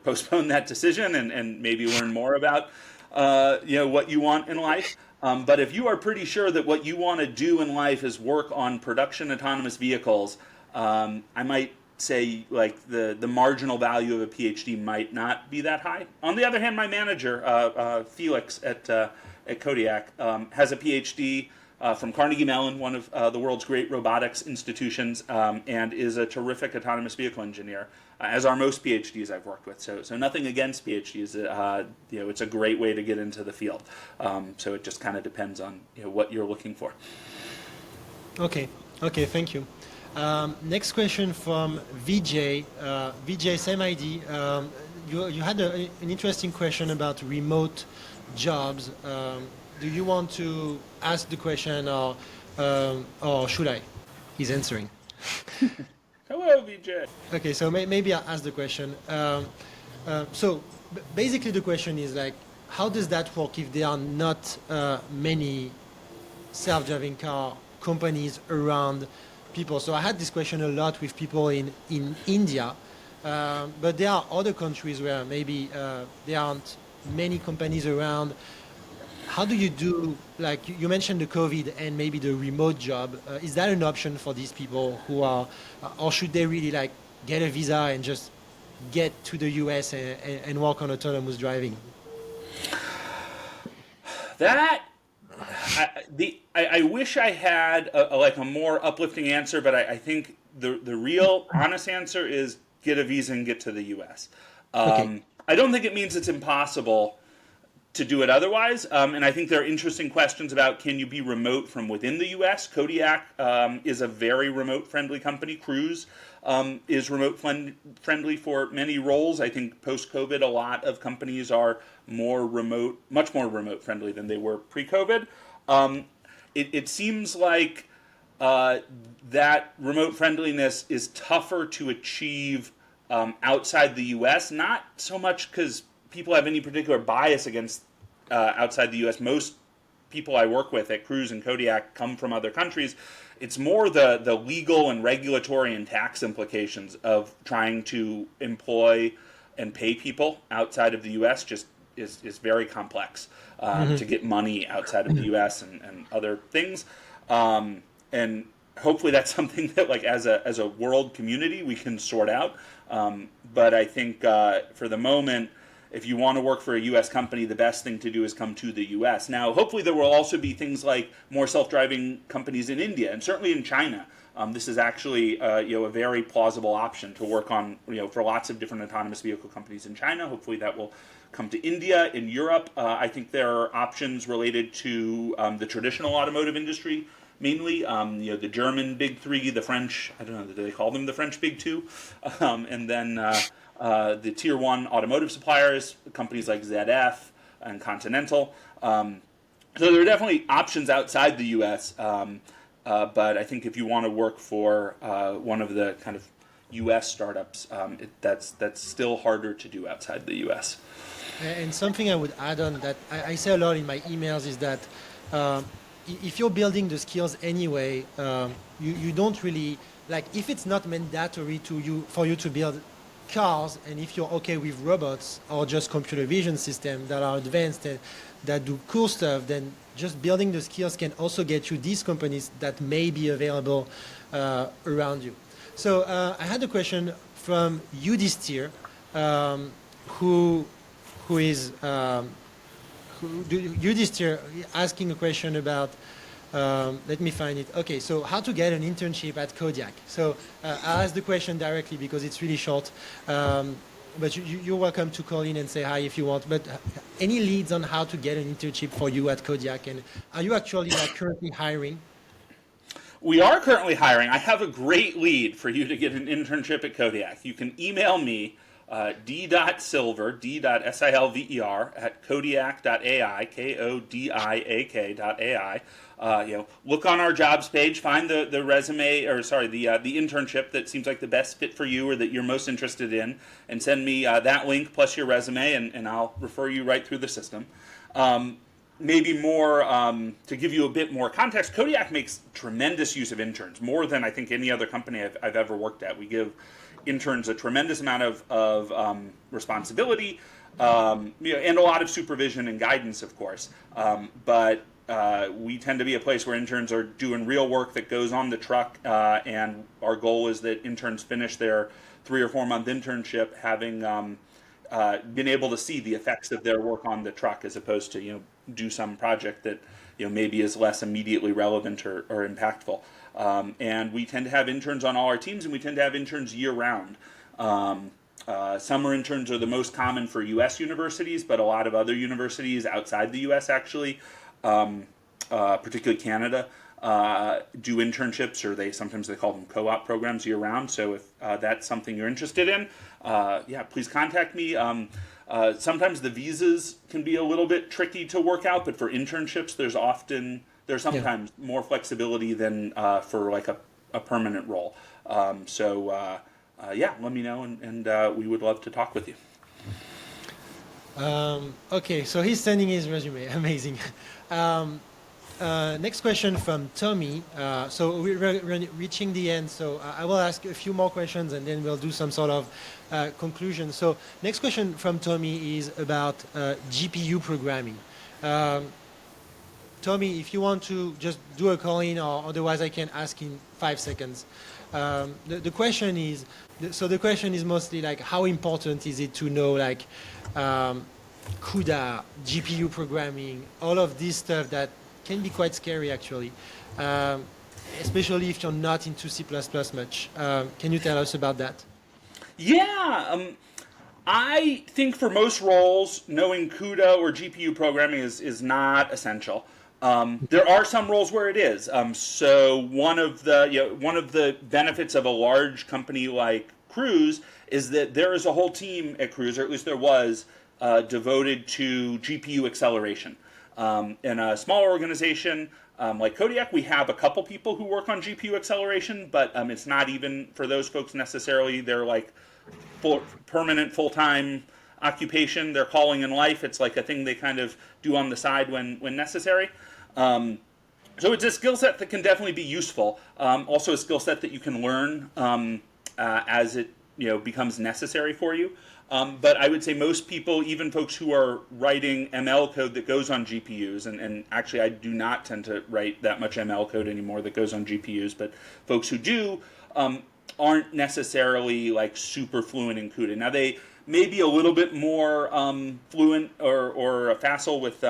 postpone that decision and maybe learn more about what you want in life. But if you are pretty sure that what you want to do in life is work on production autonomous vehicles, I might say like the marginal value of a PhD might not be that high. On the other hand, my manager, Felix at Kodiak, has a PhD from Carnegie Mellon, one of the world's great robotics institutions, and is a terrific autonomous vehicle engineer, as are most PhDs I've worked with. So nothing against PhDs. It's a great way to get into the field. So it just kind of depends on what you're looking for. Okay, thank you. Next question from Vijay. Vijay, same ID. You had an interesting question about remote jobs. Do you want to ask the question or should I? He's answering. Hello, Vijay. Okay, so maybe I'll ask the question. So basically the question is like, how does that work if there are not many self-driving car companies around people? So I had this question a lot with people in India, but there are other countries where maybe there aren't many companies around. How do you do, like you mentioned the COVID and maybe the remote job, is that an option for these people who are, or should they really like get a visa and just get to the US and work on autonomous driving? I wish I had a more uplifting answer, but I think the real honest answer is get a visa and get to the US. Okay. I don't think it means it's impossible to do it otherwise, and I think there are interesting questions about can you be remote from within the US. Kodiak is a very remote-friendly company. Cruise is remote-friendly for many roles. I think post-COVID, a lot of companies are much more remote-friendly than they were pre-COVID. It seems like that remote friendliness is tougher to achieve outside the U.S., not so much because people have any particular bias against outside the U.S. Most people I work with at Cruise and Kodiak come from other countries. It's more the legal and regulatory and tax implications of trying to employ and pay people outside of the U.S. just is very complex to get money outside of the U.S. and other things. And hopefully that's something that, like, as a world community, we can sort out. But I think for the moment, if you want to work for a U.S. company, the best thing to do is come to the U.S. Now, hopefully there will also be things like more self-driving companies in India and certainly in China. This is actually a very plausible option to work on for lots of different autonomous vehicle companies in China. Hopefully that will come to India. In Europe, I think there are options related to the traditional automotive industry, mainly the German big three, the French, I don't know, do they call them the French big two? And then the tier one automotive suppliers, companies like ZF and Continental. So there are definitely options outside the U.S., but I think if you want to work for one of the kind of U.S. startups, that's still harder to do outside the U.S. And something I would add on that I say a lot in my emails is that if you're building the skills anyway, you don't really, like, if it's not mandatory for you to build cars, and if you're okay with robots or just computer vision systems that are advanced and that do cool stuff, then just building the skills can also get you these companies that may be available around you. So I had a question from Udacity, who is Udacity asking a question about, let me find it. Okay, so how to get an internship at Kodiak. So I'll ask the question directly because it's really short. But you're welcome to call in and say hi if you want. But any leads on how to get an internship for you at Kodiak? And are you actually currently hiring? We are currently hiring. I have a great lead for you to get an internship at Kodiak. You can email me d.silver, d.silver, at kodiak.ai, kodiak.ai. Look on our jobs page, find the resume, or sorry, the internship that seems like the best fit for you or that you're most interested in, and send me that link plus your resume, and I'll refer you right through the system. Maybe more, to give you a bit more context, Kodiak makes tremendous use of interns, more than I think any other company I've ever worked at. We give interns a tremendous amount of responsibility, and a lot of supervision and guidance, of course. But we tend to be a place where interns are doing real work that goes on the truck, and our goal is that interns finish their 3 or 4 month internship having been able to see the effects of their work on the truck, as opposed to do some project that maybe is less immediately relevant or impactful. And we tend to have interns on all our teams, and we tend to have interns year-round. Summer interns are the most common for U.S. universities, but a lot of other universities outside the U.S. actually, particularly Canada, do internships, or sometimes they call them co-op programs year-round. So if that's something you're interested in, please contact me. Sometimes the visas can be a little bit tricky to work out, but for internships, there's sometimes more flexibility than for like a permanent role. Let me know, and we would love to talk with you. Okay, so he's sending his resume. Amazing. Next question from Tommy. So we're reaching the end, so I will ask a few more questions and then we'll do some sort of conclusion. So next question from Tommy is about GPU programming. Tommy, if you want to just do a call-in, or otherwise I can ask in 5 seconds. The question is mostly like, how important is it to know like CUDA, GPU programming, all of this stuff that can be quite scary actually, especially if you're not into C++ much. Can you tell us about that? Yeah, I think for most roles, knowing CUDA or GPU programming is not essential. There are some roles where it is. So one of the benefits of a large company like Cruise is that there is a whole team at Cruise, or at least there was, devoted to GPU acceleration. In a smaller organization like Kodiak, we have a couple people who work on GPU acceleration, but it's not even for those folks necessarily. They're like permanent, full-time occupation. They're calling in life. It's like a thing they kind of do on the side when necessary. So it's a skill set that can definitely be useful. Also a skill set that you can learn as it becomes necessary for you. But I would say most people, even folks who are writing ML code that goes on GPUs, and actually I do not tend to write that much ML code anymore that goes on GPUs, but folks who do aren't necessarily like super fluent in CUDA. Now they may be a little bit more fluent or facile with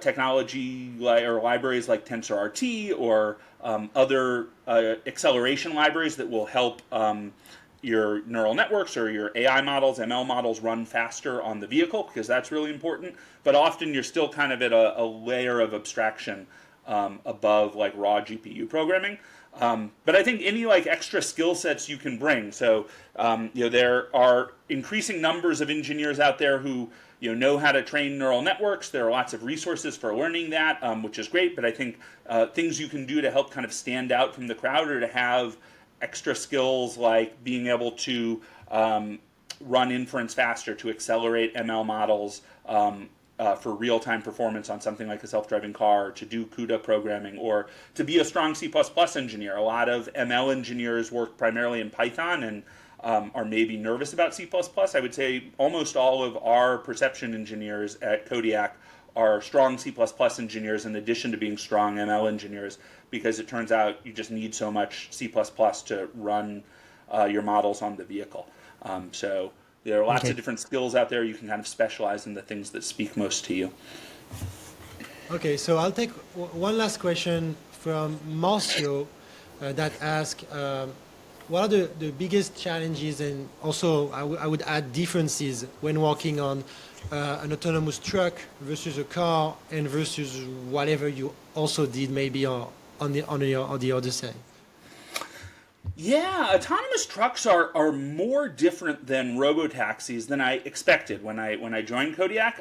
technology or libraries like TensorRT or other acceleration libraries that will help your neural networks or your AI models, ML models run faster on the vehicle, because that's really important. But often you're still kind of at a layer of abstraction above like raw GPU programming. But I think any like extra skill sets you can bring. So there are increasing numbers of engineers out there who know how to train neural networks. There are lots of resources for learning that, which is great. But I think things you can do to help kind of stand out from the crowd or to have extra skills like being able to run inference faster, to accelerate ML models for real-time performance on something like a self-driving car, to do CUDA programming, or to be a strong C++ engineer. A lot of ML engineers work primarily in Python and are maybe nervous about C++. I would say almost all of our perception engineers at Kodiak are strong C++ engineers in addition to being strong ML engineers, because it turns out you just need so much C++ to run your models on the vehicle. So there are lots of different skills out there. You can kind of specialize in the things that speak most to you. Okay, so I'll take one last question from Marcio that asks, what are the biggest challenges and also I would add differences when working on an autonomous truck versus a car and versus whatever you also did maybe on the other side? Yeah, autonomous trucks are more different than robotaxis than I expected when I joined Kodiak.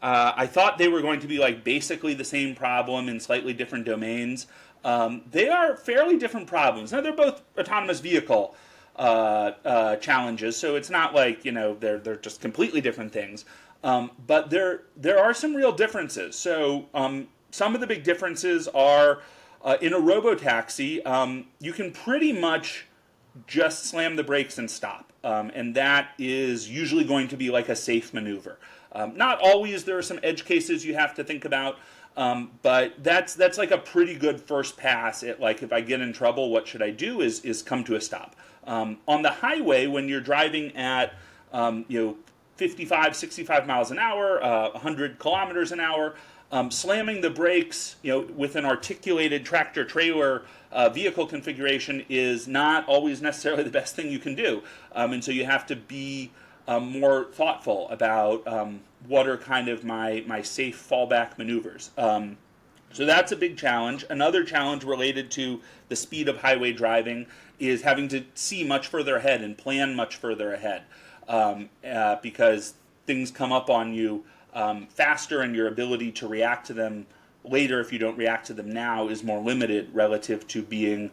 I thought they were going to be like basically the same problem in slightly different domains. They are fairly different problems. Now they're both autonomous vehicle challenges, so it's not like they're just completely different things. But there are some real differences. So some of the big differences are in a robotaxi, you can pretty much just slam the brakes and stop, and that is usually going to be like a safe maneuver. Not always. There are some edge cases you have to think about. But that's like a pretty good first pass at like, if I get in trouble, what should I do is come to a stop. On the highway, when you're driving at 55, 65 miles an hour, 100 kilometers an hour, slamming the brakes with an articulated tractor trailer vehicle configuration is not always necessarily the best thing you can do. And so you have to be more thoughtful about what are kind of my safe fallback maneuvers. So that's a big challenge. Another challenge related to the speed of highway driving is having to see much further ahead and plan much further ahead, because things come up on you faster, and your ability to react to them later, if you don't react to them now, is more limited relative to being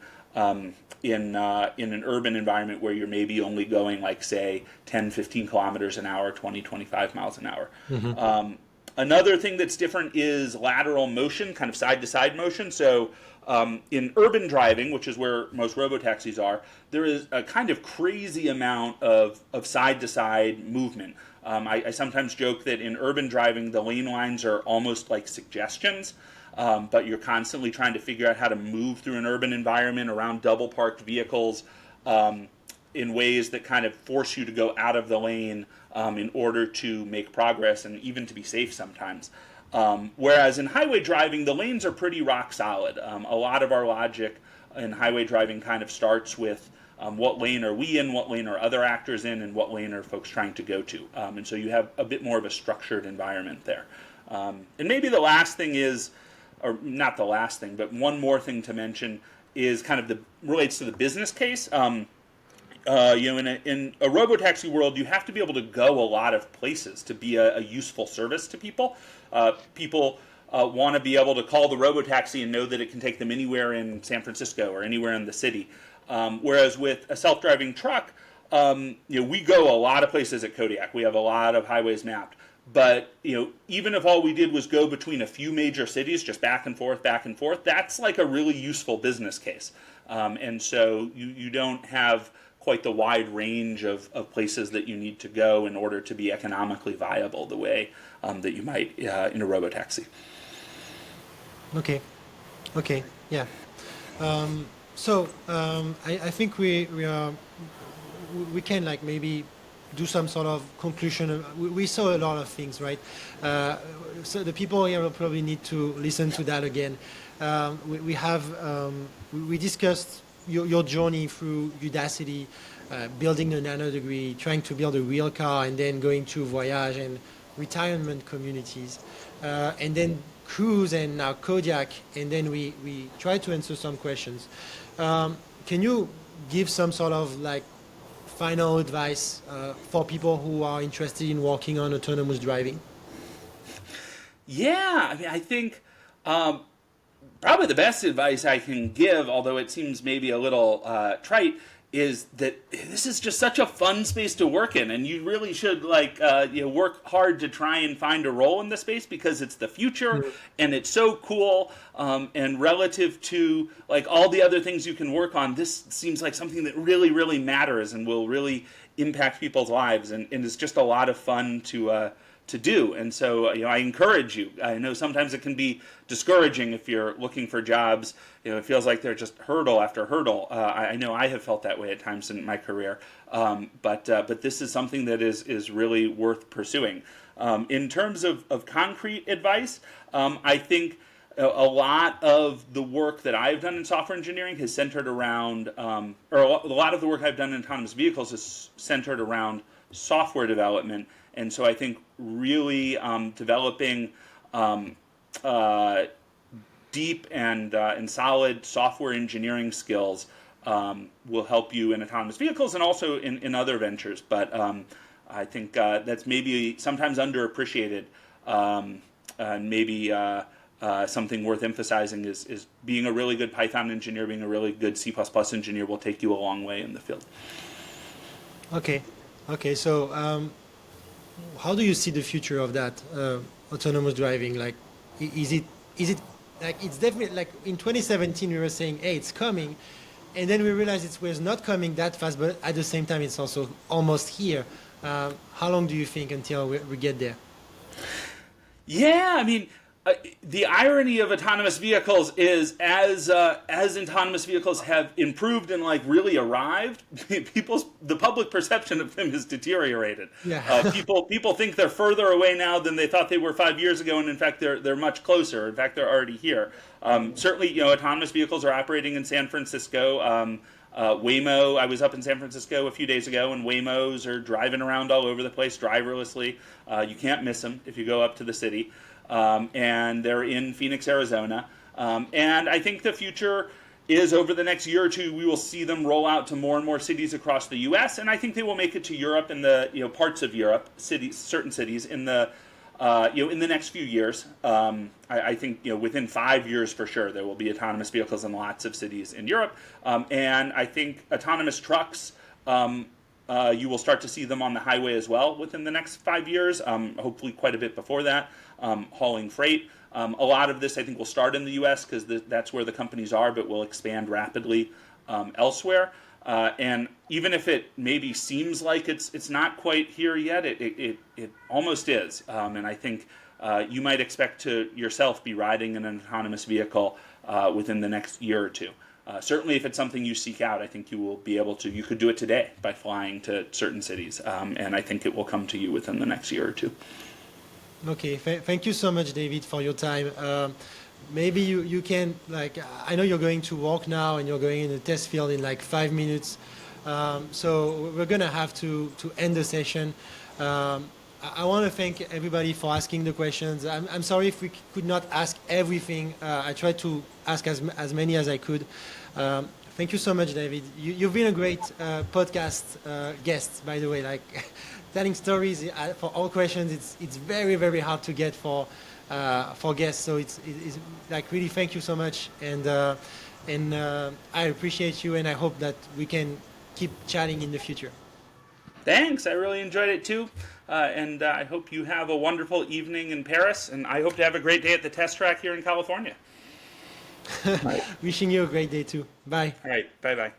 in an urban environment where you're maybe only going like, say, 10, 15 kilometers an hour, 20, 25 miles an hour. Mm-hmm. Another thing that's different is lateral motion, kind of side-to-side motion. So in urban driving, which is where most robotaxis are, there is a kind of crazy amount of side-to-side movement. I sometimes joke that in urban driving, the lane lines are almost like suggestions. But you're constantly trying to figure out how to move through an urban environment around double-parked vehicles in ways that kind of force you to go out of the lane in order to make progress and even to be safe sometimes. Whereas in highway driving, the lanes are pretty rock solid. A lot of our logic in highway driving kind of starts with what lane are we in, what lane are other actors in, and what lane are folks trying to go to. And so you have a bit more of a structured environment there. And maybe the last thing is, or not the last thing, but one more thing to mention is kind of relates to the business case. In a robotaxi world, you have to be able to go a lot of places to be a useful service to people. People want to be able to call the robotaxi and know that it can take them anywhere in San Francisco or anywhere in the city. Whereas with a self-driving truck, we go a lot of places at Kodiak. We have a lot of highways mapped. but even if all we did was go between a few major cities, just back and forth, that's like a really useful business case. And so you don't have quite the wide range of places that you need to go in order to be economically viable the way that you might in a robotaxi. Okay, yeah. I think we can like maybe do some sort of conclusion. We saw a lot of things, right? So the people here will probably need to listen to that again. We discussed your journey through Udacity, building the Nanodegree, trying to build a real car, and then going to Voyage and retirement communities, and then Cruise and now Kodiak, and then we try to answer some questions. Can you give some sort of like final advice for people who are interested in working on autonomous driving? Yeah, I mean, I think probably the best advice I can give, although it seems maybe a little trite, is that this is just such a fun space to work in, and you really should work hard to try and find a role in the space, because it's the future and it's so cool. And relative to like all the other things you can work on, this seems like something that really, really matters and will really impact people's lives, and it's just a lot of fun to do. And so I encourage you. I know sometimes it can be discouraging if you're looking for jobs. It feels like they're just hurdle after hurdle. I know I have felt that way at times in my career. But this is something that is really worth pursuing. In terms of concrete advice, I think a lot of the work that I've done in software engineering has centered around, or a lot of the work I've done in autonomous vehicles is centered around software development. And so I think really developing deep and solid software engineering skills will help you in autonomous vehicles and also in other ventures. But I think that's maybe sometimes underappreciated, and maybe something worth emphasizing is being a really good Python engineer, being a really good C++ engineer will take you a long way in the field. Okay. So how do you see the future of that autonomous driving? Like, is it like, it's definitely like in 2017 we were saying, hey, it's coming, and then we realized it was not coming that fast, but at the same time it's also almost here. How long do you think until we get there? Yeah, I mean, the irony of autonomous vehicles is as autonomous vehicles have improved and like really arrived, the public perception of them has deteriorated. Yeah. People think they're further away now than they thought they were 5 years ago, and in fact they're much closer. In fact, they're already here. Certainly, autonomous vehicles are operating in San Francisco. Waymo, I was up in San Francisco a few days ago, and Waymos are driving around all over the place driverlessly. You can't miss them if you go up to the city. And they're in Phoenix, Arizona. And I think the future is over the next year or two, we will see them roll out to more and more cities across the U.S. And I think they will make it to Europe and the parts of Europe, certain cities in the next few years. I think within 5 years for sure there will be autonomous vehicles in lots of cities in Europe. And I think autonomous trucks. You will start to see them on the highway as well within the next 5 years, hopefully quite a bit before that, hauling freight. A lot of this, I think, will start in the U.S. because that's where the companies are, but will expand rapidly elsewhere. And even if it maybe seems like it's not quite here yet, it almost is. And I think you might expect to yourself be riding in an autonomous vehicle within the next year or two. Certainly, if it's something you seek out, I think you will be able to. You could do it today by flying to certain cities, and I think it will come to you within the next year or two. Okay, thank you so much, David, for your time. Maybe you can, I know you're going to walk now, and you're going in the test field in like 5 minutes. So we're gonna have to end the session. I want to thank everybody for asking the questions. I'm sorry if we could not ask everything. I tried to ask as many as I could. Thank you so much, David. You've been a great podcast guest, by the way. Like telling stories for all questions, it's very, very hard to get for guests. So it's like really thank you so much, and I appreciate you, and I hope that we can keep chatting in the future. Thanks. I really enjoyed it too. And I hope you have a wonderful evening in Paris. And I hope to have a great day at the test track here in California. Wishing you a great day too. Bye. All right. Bye-bye.